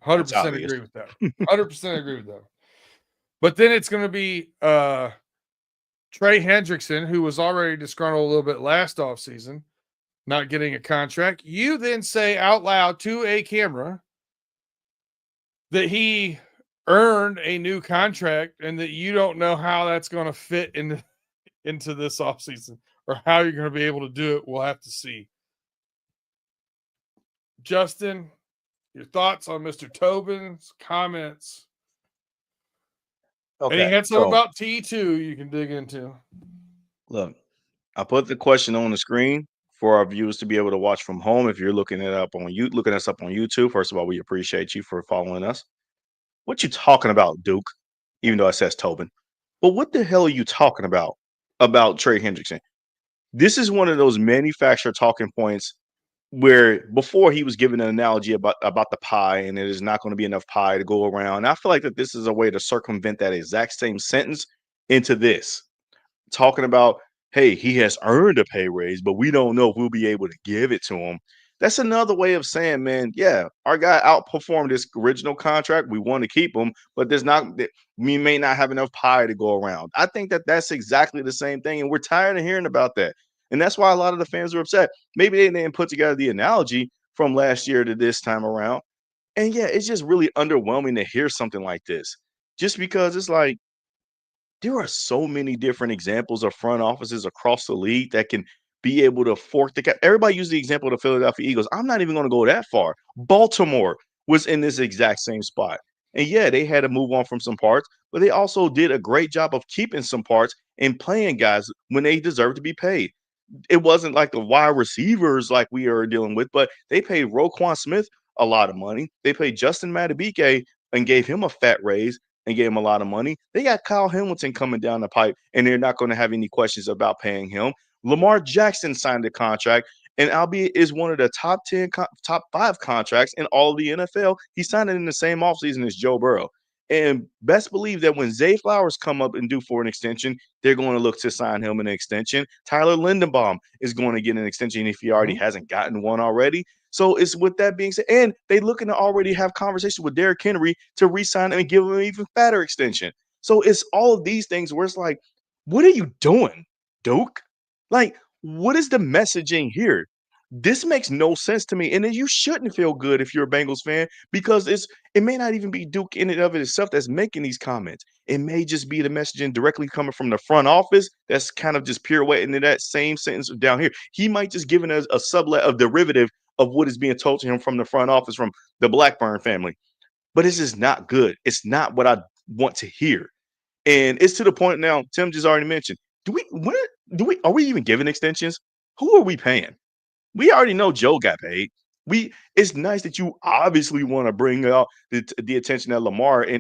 100% agree with that. 100% agree with that. But then it's going to be Trey Hendrickson, who was already disgruntled a little bit last offseason, not getting a contract. You then say out loud to a camera that he earned a new contract and that you don't know how that's going to fit into this offseason or how you're going to be able to do it. We'll have to see. Justin, your thoughts on Mr. Tobin's comments? Okay. And he had some about T2 you can dig into. Look, I put the question on the screen for our viewers to be able to watch from home. If you're looking us up on YouTube, first of all, we appreciate you for following us. What you talking about, Duke? Even though it says Tobin. But what the hell are you talking about Trey Hendrickson? This is one of those manufactured talking points where before he was giving an analogy about the pie and it is not going to be enough pie to go around. And I feel like that this is a way to circumvent that exact same sentence into this. Talking about, hey, he has earned a pay raise, but we don't know if we'll be able to give it to him. That's another way of saying, man, yeah, our guy outperformed his original contract. We want to keep him, but we may not have enough pie to go around. I think that that's exactly the same thing, and we're tired of hearing about that. And that's why a lot of the fans are upset. Maybe they didn't put together the analogy from last year to this time around. And yeah, it's just really underwhelming to hear something like this, just because it's like, there are so many different examples of front offices across the league that can be able to fork the cap. Everybody used the example of the Philadelphia Eagles. I'm not even going to go that far. Baltimore was in this exact same spot. And yeah, they had to move on from some parts, but they also did a great job of keeping some parts and playing guys when they deserve to be paid. It wasn't like the wide receivers like we are dealing with, but they paid Roquan Smith a lot of money. They paid Justin Madubuike and gave him a fat raise and gave him a lot of money. They got Kyle Hamilton coming down the pipe, and they're not going to have any questions about paying him. Lamar Jackson signed a contract, and albeit is one of the top 5 contracts in all of the NFL, he signed it in the same offseason as Joe Burrow. And best believe that when Zay Flowers come up and due for an extension, they're going to look to sign him an extension. Tyler Lindenbaum is going to get an extension if he already hasn't gotten one already. So it's with that being said, and they looking to already have conversation with Derrick Henry to re-sign him and give him an even fatter extension. So it's all of these things where it's like, what are you doing, Duke? Like, what is the messaging here? This makes no sense to me. And then you shouldn't feel good if you're a Bengals fan because it may not even be Duke in and of itself that's making these comments. It may just be the messaging directly coming from the front office that's kind of just pirouetting into that same sentence down here. He might just giving us a sublet of derivative of what is being told to him from the front office from the Blackburn family. But it's just not good. It's not what I want to hear. And it's to the point now, Tim just already mentioned. Are we even giving extensions? Who are we paying? We already know Joe got paid. It's nice that you obviously want to bring out the attention that Jamar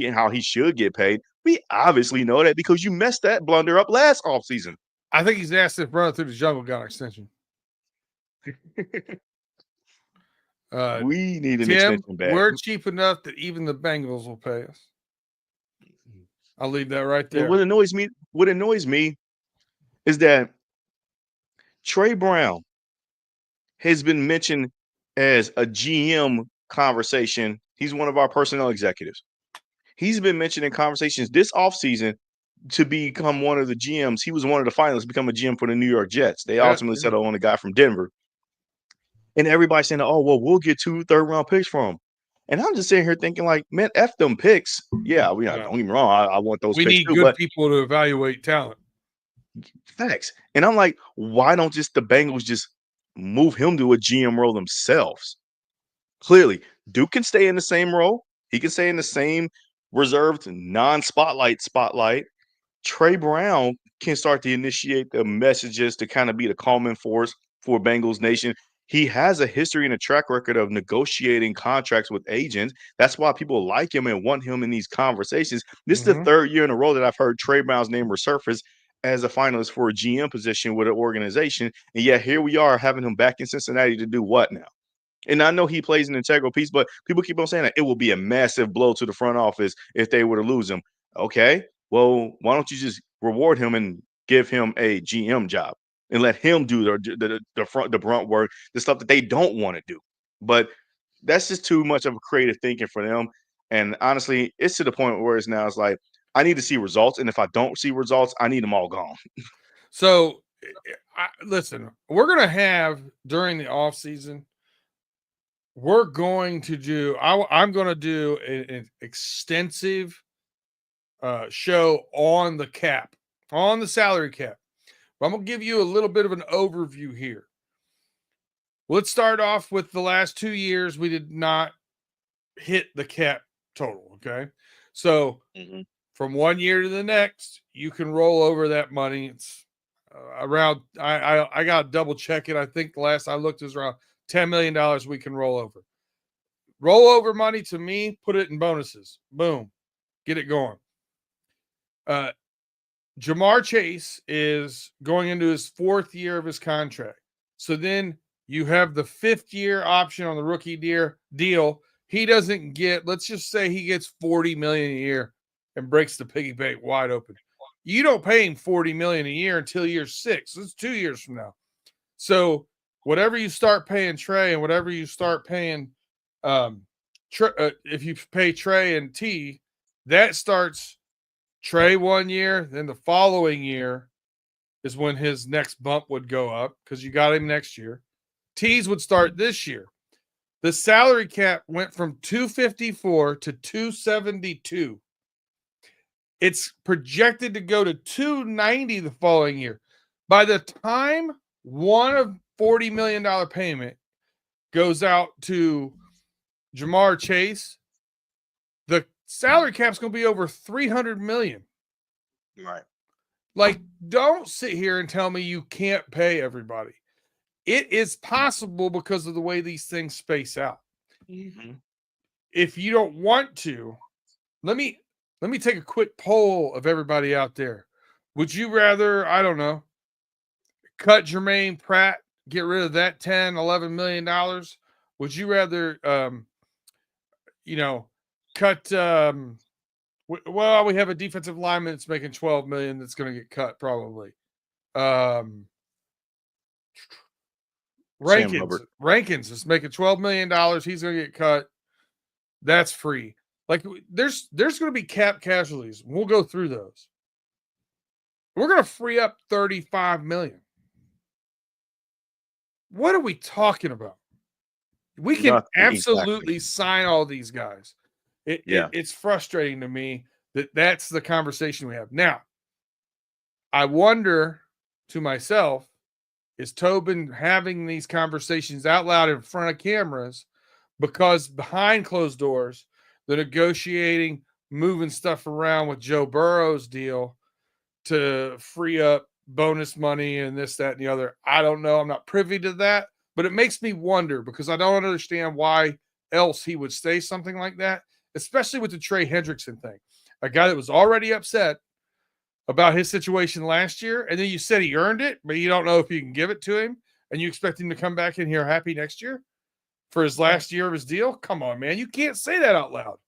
and how he should get paid. We obviously know that because you messed that blunder up last offseason. I think he's asked if Running Through the Jungle got an extension. We need an Tim, extension back. we're cheap enough that even the Bengals will pay us. I'll leave that right there. And what annoys me is that Trey Brown has been mentioned as a GM conversation. He's one of our personnel executives. He's been mentioned in conversations this offseason to become one of the GMs. He was one of the finalists to become a GM for the New York Jets. They ultimately settled on a guy from Denver. And everybody's saying, oh, well, we'll get 2 third-round picks from him. And I'm just sitting here thinking, like, man, F them picks. Yeah, don't get me wrong. I want those we picks need too. Good people to evaluate talent. Facts. And I'm like, why don't the Bengals just move him to a GM role themselves? Clearly, Duke can stay in the same role. He can stay in the same reserved non-spotlight spotlight. Trey Brown can start to initiate the messages to kind of be the calming force for Bengals Nation. He has a history and a track record of negotiating contracts with agents. That's why people like him and want him in these conversations. This is the 3rd year in a row that I've heard Trey Brown's name resurface as a finalist for a GM position with an organization. And yet here we are having him back in Cincinnati to do what now? And I know he plays an integral piece, but people keep on saying that it will be a massive blow to the front office if they were to lose him. Okay, well, why don't you just reward him and give him a GM job and let him do the brunt work, the stuff that they don't want to do? But that's just too much of a creative thinking for them. And honestly, it's to the point where it's like, I need to see results. And if I don't see results, I need them all gone. So, listen, we're going to have during the offseason, we're going to do, I'm going to do an extensive show on the cap, on the salary cap. But I'm going to give you a little bit of an overview here. Let's start off with the last 2 years. We did not hit the cap total. Okay. So from 1 year to the next, you can roll over that money. It's around, I got to double check it. I think the last I looked is around $10 million we can roll over. Roll over money to me, put it in bonuses. Boom. Get it going. Jamar Chase is going into his 4th year of his contract. So then you have the 5th year option on the rookie deal. He doesn't get, let's just say he gets $40 million a year and breaks the piggy bank wide open. You don't pay him $40 million a year until year 6. That's 2 years from now. So whatever you start paying Trey and whatever you start paying, if you pay Trey and T, that starts Trey 1 year, then the following year is when his next bump would go up because you got him next year. T's would start this year. The salary cap went from 254 to 272. It's projected to go to 290 the following year. By the time one of $40 million payment goes out to Jamar Chase, the salary cap's going to be over $300 million. Right. Like, don't sit here and tell me you can't pay everybody. It is possible because of the way these things space out. If you don't want to, let me take a quick poll of everybody out there. Would you rather, I don't know, cut Jermaine Pratt, get rid of that $10-11 million? Would you rather, cut, we have a defensive lineman that's making $12 million that's going to get cut probably. Rankins is making $12 million. He's going to get cut. That's free. Like there's going to be cap casualties. We'll go through those. We're going to free up $35 million. What are we talking about? We can absolutely sign all these guys. It's frustrating to me that that's the conversation we have. Now, I wonder to myself, is Tobin having these conversations out loud in front of cameras because behind closed doors, the negotiating, moving stuff around with Joe Burrow's deal to free up bonus money and this, that, and the other? I don't know. I'm not privy to that, but it makes me wonder because I don't understand why else he would say something like that, especially with the Trey Hendrickson thing. A guy that was already upset about his situation last year, and then you said he earned it, but you don't know if you can give it to him, and you expect him to come back in here happy next year for his last year of his deal? Come on, man. You can't say that out loud.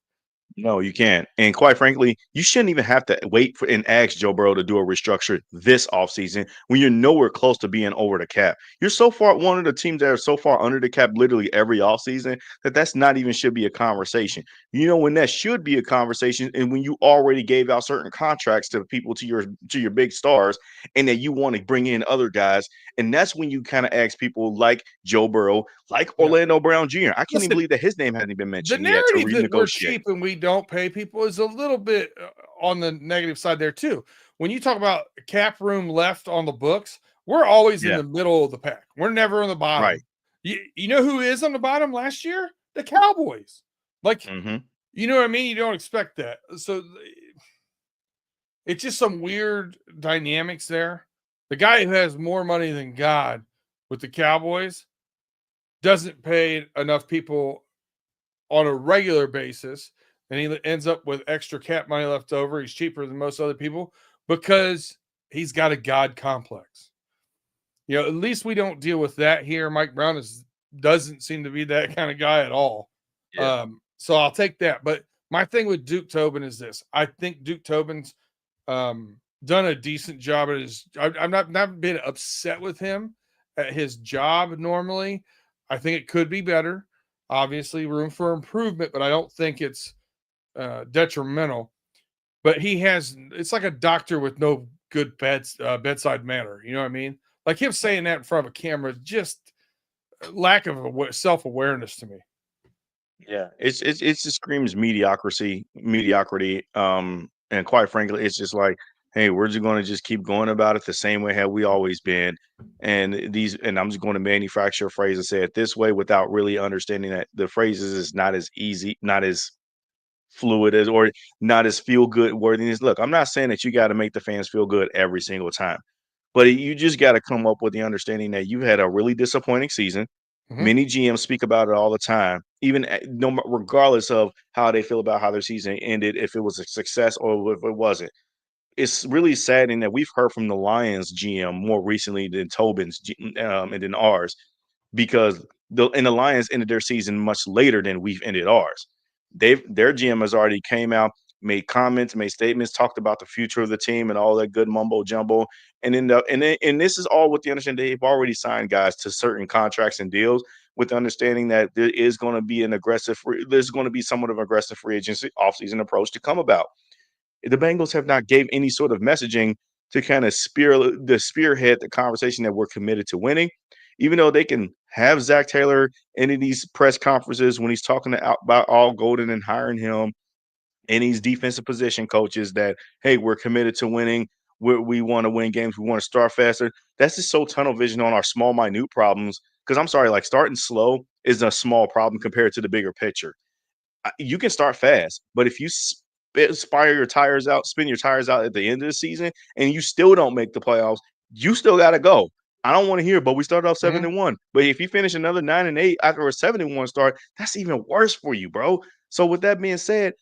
No, you can't. And quite frankly, you shouldn't even have to wait for and ask Joe Burrow to do a restructure this offseason when you're nowhere close to being over the cap. You're so far one of the teams that are so far under the cap literally every offseason that's not even should be a conversation. You know when that should be a conversation and when you already gave out certain contracts to people to your big stars and that you want to bring in other guys. And that's when you kind of ask people like Joe Burrow, like Orlando Brown Jr. I can't even believe that his name hasn't been mentioned the yet to narrative that we're renegotiate. cheap and we don't pay people is a little bit on the negative side there too. When you talk about cap room left on the books, we're always in the middle of the pack. We're never on the bottom. Right. You know who is on the bottom last year? The Cowboys. Like, you know what I mean? You don't expect that. So it's just some weird dynamics there. The guy who has more money than God with the Cowboys doesn't pay enough people on a regular basis, and he ends up with extra cap money left over. He's cheaper than most other people because he's got a God complex. You know, at least we don't deal with that here. Mike Brown doesn't seem to be that kind of guy at all. Yeah. So I'll take that. But my thing with Duke Tobin is this. I think Duke Tobin's done a decent job at his. I'm not been upset with him at his job normally. I think it could be better. Obviously, room for improvement, but I don't think it's detrimental. But it's like a doctor with no good bedside manner. You know what I mean? Like him saying that in front of a camera is just lack of self-awareness to me. Yeah, it just screams mediocrity. And quite frankly, it's just like, hey, we're just going to just keep going about it the same way have we always been. And I'm just going to manufacture a phrase and say it this way without really understanding that the phrases is not as easy, not as fluid as, or not as feel good worthiness. Look, I'm not saying that you got to make the fans feel good every single time, but you just got to come up with the understanding that you've had a really disappointing season. Many GMs speak about it all the time, even regardless of how they feel about how their season ended, if it was a success or if it wasn't. It's really saddening that we've heard from the Lions GM more recently than Tobin's and than ours, because the Lions ended their season much later than we've ended ours. Their GM has already came out, made comments, made statements, talked about the future of the team and all that good mumbo jumbo. And this is all with the understanding they've already signed guys to certain contracts and deals, with the understanding that there is going to be there's going to be somewhat of an aggressive free agency offseason approach to come about. The Bengals have not gave any sort of messaging to kind of spearhead the conversation that we're committed to winning, even though they can have Zach Taylor in these press conferences when he's talking about Al Golden and hiring him, and these defensive position coaches that, hey, we're committed to winning. We want to win games. We want to start faster. That's just so tunnel vision on our small, minute problems. Because I'm sorry, like starting slow is a small problem compared to the bigger picture. You can start fast, but if you spin your tires out at the end of the season and you still don't make the playoffs, you still got to go. I don't want to hear, but we started off 7-1. But if you finish another 9-8 after a 7-1 start, that's even worse for you, bro. So with that being said,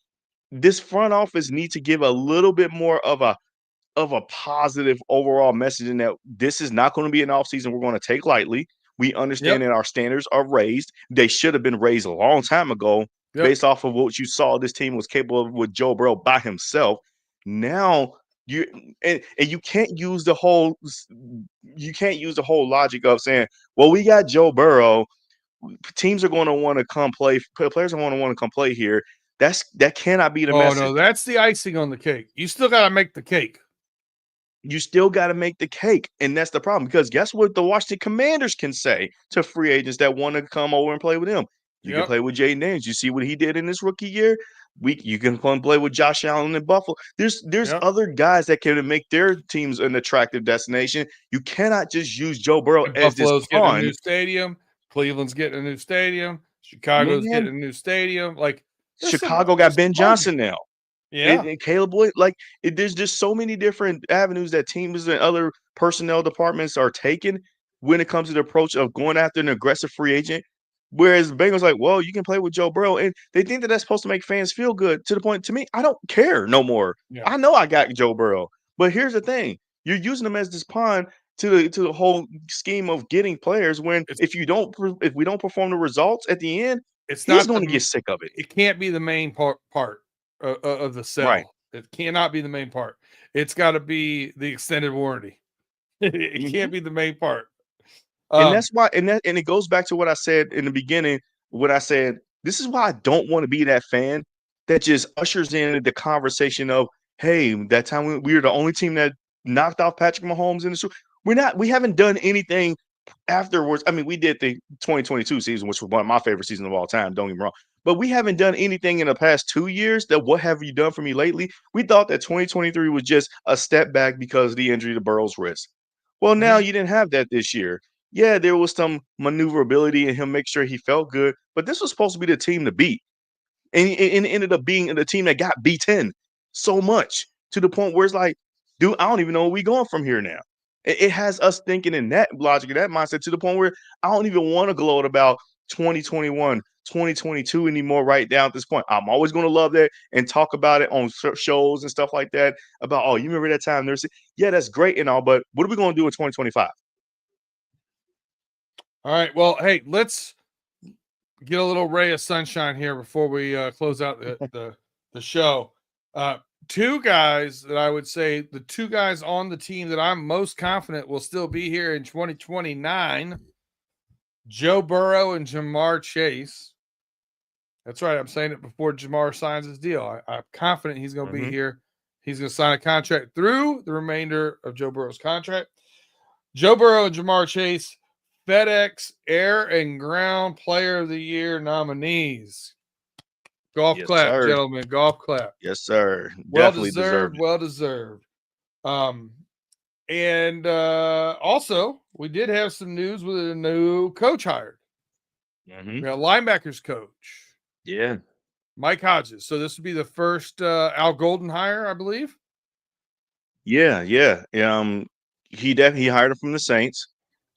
this front office needs to give a little bit more of a positive overall messaging that this is not going to be an offseason we're going to take lightly. We understand that our standards are raised. They should have been raised a long time ago based off of what you saw this team was capable of with Joe Burrow by himself. Now you can't use the whole logic of saying, well, we got Joe Burrow. Teams are going to want to come play. Players are going to want to come play here. That cannot be the message. No, that's the icing on the cake. You still got to make the cake. You still got to make the cake. And that's the problem, because guess what the Washington Commanders can say to free agents that want to come over and play with him? You can play with Jaden Daniels. You see what he did in his rookie year? You can come play with Josh Allen in Buffalo. There's other guys that can make their teams an attractive destination. You cannot just use Joe Burrow And as this Buffalo's getting a pawn. new stadium. Cleveland's getting a new stadium. Chicago's Man, getting a new stadium. Like Chicago got Ben Johnson now. Yeah. And Caleb Boyd, there's just so many different avenues that teams and other personnel departments are taking when it comes to the approach of going after an aggressive free agent. Whereas the Bengals like, well, you can play with Joe Burrow, and they think that that's supposed to make fans feel good to the point. To me, I don't care no more. Yeah. I know I got Joe Burrow, but here's the thing: you're using them as this pawn to the whole scheme of getting players. When if we don't perform the results at the end, he's going to get sick of it. It can't be the main part of the sell. Right. It cannot be the main part. It's got to be the extended warranty. It can't be the main part. And that's why, and it goes back to what I said in the beginning. What I said, this is why I don't want to be that fan that just ushers in the conversation of, hey, that time we were the only team that knocked off Patrick Mahomes in the Super. We haven't done anything afterwards. I mean, we did the 2022 season, which was one of my favorite seasons of all time. Don't get me wrong. But we haven't done anything in the past 2 years that what have you done for me lately? We thought that 2023 was just a step back because of the injury to Burrow's wrist. Well, now you didn't have that this year. Yeah, there was some maneuverability in him, make sure he felt good, but this was supposed to be the team to beat. And it ended up being the team that got beaten so much to the point where it's like, dude, I don't even know where we're going from here now. It has us thinking in that logic, that mindset to the point where I don't even want to gloat about 2021, 2022 anymore right now at this point. I'm always going to love that and talk about it on shows and stuff like that about, oh, you remember that time? Yeah, that's great and all, but what are we going to do in 2025? All right. Well, hey, let's get a little ray of sunshine here before we close out the show. Two guys that I would say the two guys on the team that I'm most confident will still be here in 2029, Joe Burrow and Jamar Chase. That's right. I'm saying it before Jamar signs his deal. I'm confident he's going to be here. He's going to sign a contract through the remainder of Joe Burrow's contract. Joe Burrow and Jamar Chase, FedEx Air and Ground Player of the Year nominees. Golf clap, sir. gentlemen. Golf clap. Yes, sir. Well Definitely deserved. Well deserved. And also, we did have some news with a new coach hired. We got a linebackers coach. Yeah. Mike Hodges. So this would be the first Al Golden hire, I believe. Yeah. He hired him from the Saints.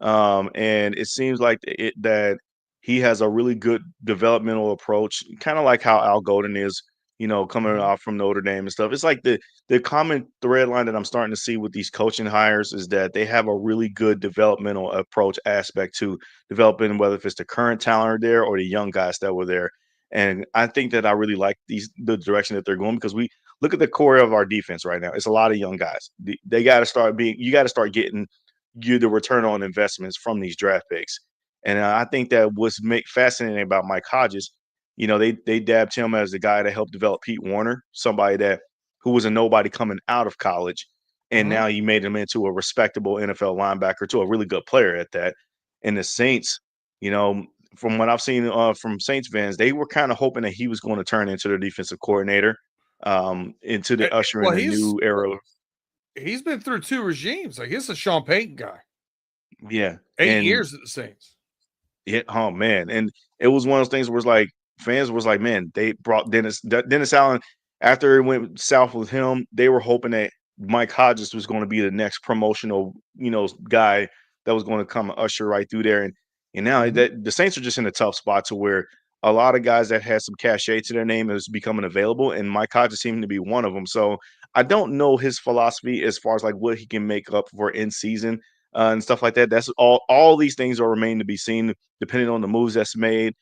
And it seems like that he has a really good developmental approach, kind of like how Al Golden is, coming off from Notre Dame and stuff. It's like the common thread line that I'm starting to see with these coaching hires is that they have a really good developmental approach aspect to developing, whether if it's the current talent there or the young guys that were there. And I think that I really like the direction that they're going because we look at the core of our defense right now. It's a lot of young guys. You got to start getting the return on investments from these draft picks. And I think that what's fascinating about Mike Hodges, they dabbed him as the guy that helped develop Pete Warner, somebody who was a nobody coming out of college. And now he made him into a respectable NFL linebacker, to a really good player at that. And the Saints, from what I've seen from Saints fans, they were kind of hoping that he was going to turn into their defensive coordinator, into the ushering a new era. He's been through two regimes. Like, he's a Sean Payton guy. Yeah. 8 years at the Saints. Yeah. Oh, man. And it was one of those things where it's like, fans was like, man, they brought Dennis Allen. After it went south with him, they were hoping that Mike Hodges was going to be the next promotional, guy that was going to come and usher right through there. And now that the Saints are just in a tough spot to where a lot of guys that had some cachet to their name is becoming available, and Mike Hodges seemed to be one of them. So I don't know his philosophy as far as like what he can make up for in season and stuff like that. That's all these things are remain to be seen depending on the moves that's made.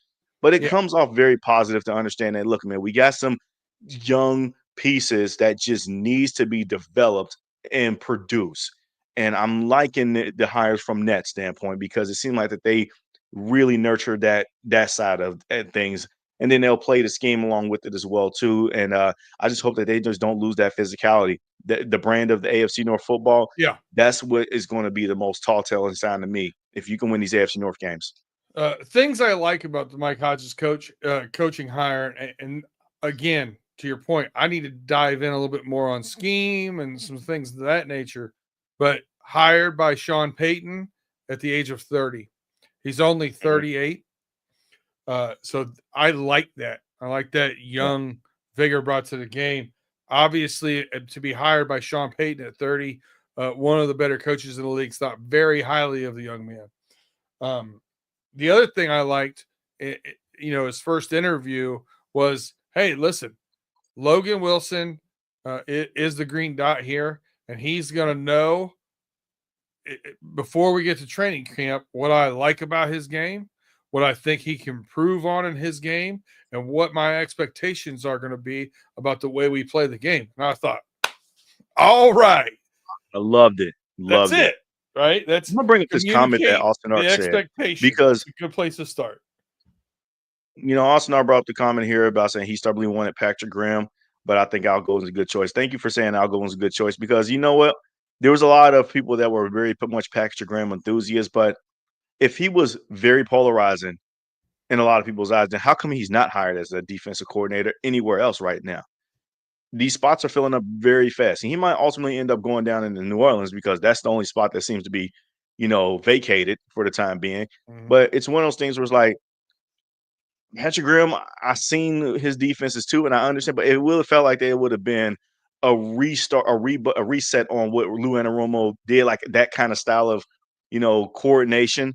But it comes off very positive to understand that, look, man, we got some young pieces that just needs to be developed and produce. And I'm liking the hires from that standpoint because it seemed like that they really nurture that side of things. And then they'll play the scheme along with it as well, too. And I just hope that they just don't lose that physicality. The brand of the AFC North football, that's what is going to be the most tall-tale sign to me if you can win these AFC North games. Things I like about the Mike Hodges coaching hire, and again, to your point, I need to dive in a little bit more on scheme and some things of that nature. But hired by Sean Payton at the age of 30. He's only 38. So I like that. I like that young vigor brought to the game. Obviously, to be hired by Sean Payton at 30, one of the better coaches in the league, thought very highly of the young man. The other thing I liked, his first interview was, hey, listen, Logan Wilson is the green dot here, and he's going to know before we get to training camp what I like about his game, what I think he can improve on in his game, and what my expectations are going to be about the way we play the game. And I thought, all right. I loved it. That's it. Right? That's I'm gonna bring up this comment that Austin Ark said, because it's a good place to start. Austin Ark brought up the comment here about saying he started wanted Patrick Graham, but I think Al Golden's a good choice. Thank you for saying Al Golden's a good choice, because you know what? There was a lot of people that were very much Patrick Graham enthusiasts, but if he was very polarizing in a lot of people's eyes, then how come he's not hired as a defensive coordinator anywhere else right now? These spots are filling up very fast, and he might ultimately end up going down into New Orleans because that's the only spot that seems to be, vacated for the time being. Mm-hmm. But it's one of those things where it's like, Patrick Graham, I've seen his defenses too, and I understand, but it would have felt like there would have been a restart, a reset on what Lou Anarumo did, like that kind of style of, coordination,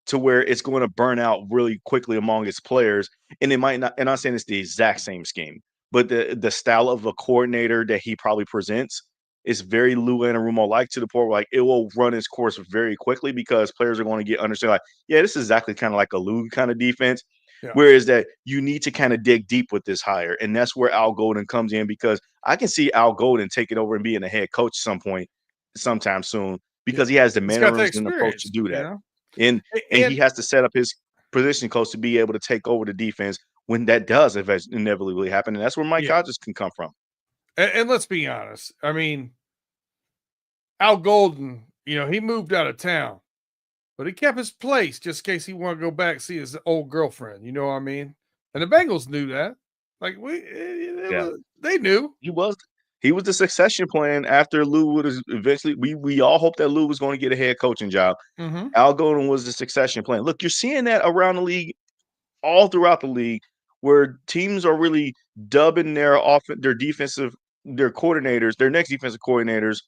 to where it's going to burn out really quickly among its players. And it might not, and I'm saying it's the exact same scheme, but the style of a coordinator that he probably presents is very Lou Anarumo-like, to the point where, like, it will run its course very quickly because players are going to understand, like, yeah, this is exactly kind of like a Lou kind of defense. Yeah. Whereas that you need to kind of dig deep with this hire. And that's where Al Golden comes in, because I can see Al Golden taking over and being a head coach sometime soon, because he has the mannerisms and approach to do that. And he has to set up his position coach to be able to take over the defense when that does inevitably happen. And that's where Mike Hodges can come from. And let's be honest. I mean, Al Golden, he moved out of town, but he kept his place just in case he wanted to go back and see his old girlfriend. You know what I mean? And the Bengals knew that. Like, they knew. He was the succession plan after Lou would eventually. We all hoped that Lou was going to get a head coaching job. Mm-hmm. Al Golden was the succession plan. Look, you're seeing that around the league, all throughout the league, where teams are really dubbing their coordinators, their next defensive coordinators,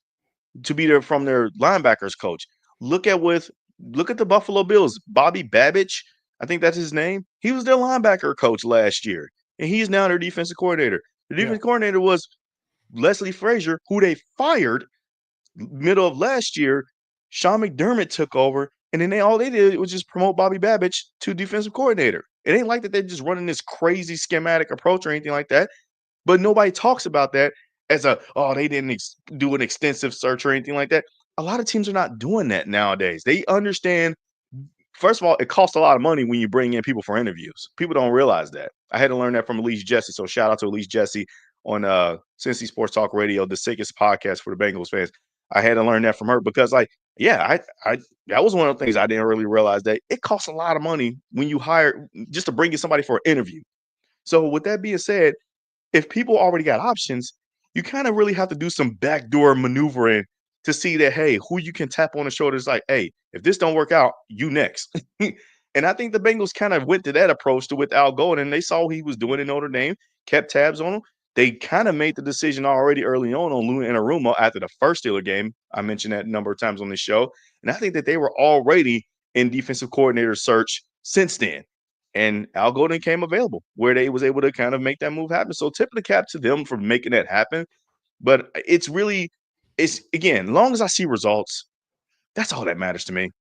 to be there from their linebackers coach. Look at the Buffalo Bills. Bobby Babich, I think that's his name. He was their linebacker coach last year, and he's now their defensive coordinator. The defensive coordinator was Leslie Frazier, who they fired middle of last year. Sean McDermott took over, and then all they did was just promote Bobby Babich to defensive coordinator. It ain't like that they're just running this crazy schematic approach or anything like that, but nobody talks about that as they didn't do an extensive search or anything like that. A lot of teams are not doing that nowadays. They understand, first of all, it costs a lot of money when you bring in people for interviews. People don't realize that. I had to learn that from Elise Jesse, so shout out to Elise Jesse on Cincy Sports Talk Radio, the sickest podcast for the Bengals fans. I had to learn that from her because, I that was one of the things I didn't really realize, that it costs a lot of money when you hire just to bring in somebody for an interview. So with that being said, if people already got options, you kind of really have to do some backdoor maneuvering to see that, hey, who you can tap on the shoulders, like, hey, if this don't work out, you next. And I think the Bengals kind of went to that approach with Al Golden. They saw what he was doing in Notre Dame, kept tabs on him. They kind of made the decision already early on Lou Anarumo after the first Steeler game. I mentioned that a number of times on this show. And I think that they were already in defensive coordinator search since then. And Al Golden came available, where they was able to kind of make that move happen. So tip of the cap to them for making that happen. But it's again, as long as I see results, that's all that matters to me.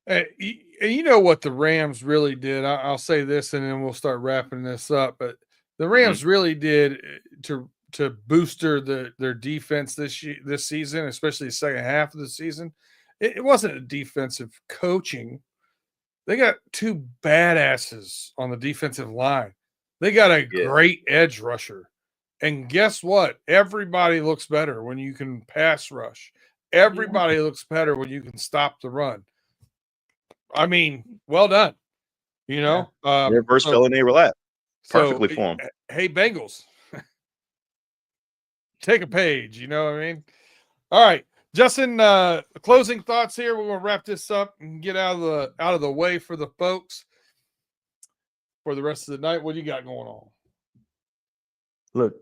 And you know what the Rams really did? I'll say this, and then we'll start wrapping this up. But the Rams really did to booster their defense this season, especially the second half of the season. It wasn't a defensive coaching. They got two badasses on the defensive line. They got a great edge rusher. And guess what? Everybody looks better when you can pass rush. Everybody looks better when you can stop the run. I mean, well done. Reverse fell in their lap. Perfectly for them. Hey, Bengals, take a page. You know what I mean? All right, Justin. Closing thoughts here. We're gonna wrap this up and get out of the way for the folks for the rest of the night. What do you got going on? Look,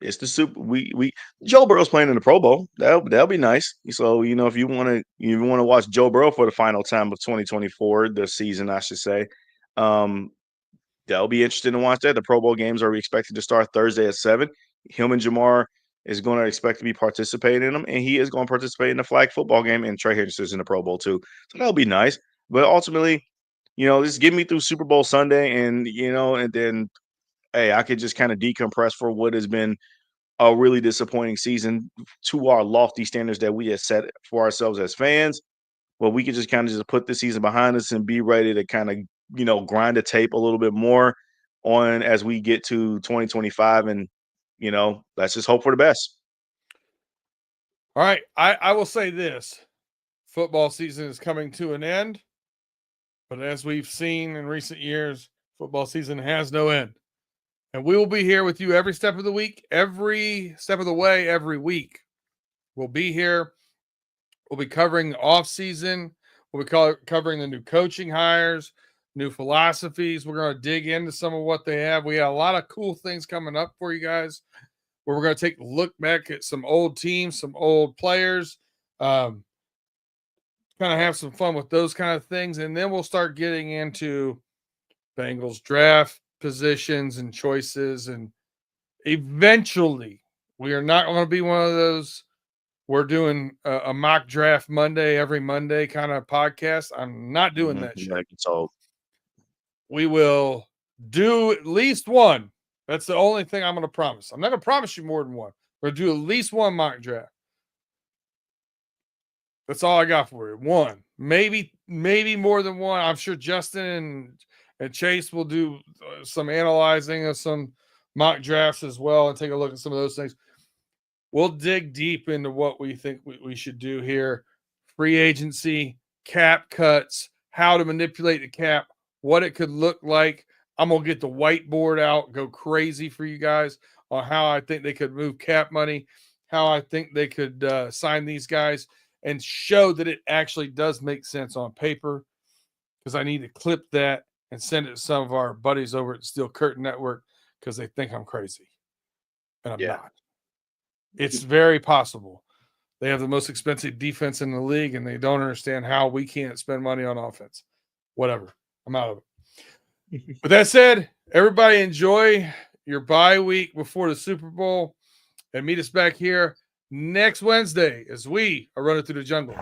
it's the super. We Joe Burrow's playing in the Pro Bowl. That'll be nice. So if you want to watch Joe Burrow for the final time of 2024, the season, I should say, that'll be interesting to watch. That the Pro Bowl games are expected to start Thursday at 7. Him and Jamar is going to expect to be participating in them, and he is going to participate in the flag football game. And Trey Hendrickson's in the Pro Bowl too, so that'll be nice. But ultimately, just get me through Super Bowl Sunday, and then hey, I could just kind of decompress for what has been a really disappointing season to our lofty standards that we have set for ourselves as fans. Well, we could just kind of just put the season behind us and be ready to kind of, grind the tape a little bit more on as we get to 2025. And, let's just hope for the best. All right. I will say this. Football season is coming to an end. But as we've seen in recent years, football season has no end. And we will be here with you every step of the week, every step of the way, every week. We'll be here. We'll be covering the offseason. We'll be covering the new coaching hires, new philosophies. We're going to dig into some of what they have. We got a lot of cool things coming up for you guys where we're going to take a look back at some old teams, some old players, kind of have some fun with those kind of things. And then we'll start getting into Bengals draft positions and choices. And eventually, we are not going to be one of those we're doing a mock draft Monday, every Monday kind of podcast. I'm not doing that shit. So we will do at least one. That's the only thing I'm going to promise. I'm not going to promise you more than one. We're going to do at least one mock draft. That's all I got for you. One, maybe more than one. I'm sure Justin and Chase will do some analyzing of some mock drafts as well and take a look at some of those things. We'll dig deep into what we think we should do here. Free agency, cap cuts, how to manipulate the cap, what it could look like. I'm going to get the whiteboard out, go crazy for you guys on how I think they could move cap money, how I think they could sign these guys, and show that it actually does make sense on paper, because I need to clip that and send it to some of our buddies over at the Steel Curtain Network because they think I'm crazy. And I'm not. It's very possible. They have the most expensive defense in the league, and they don't understand how we can't spend money on offense. Whatever. I'm out of it. With that said, everybody enjoy your bye week before the Super Bowl, and meet us back here next Wednesday as we are running through the jungle.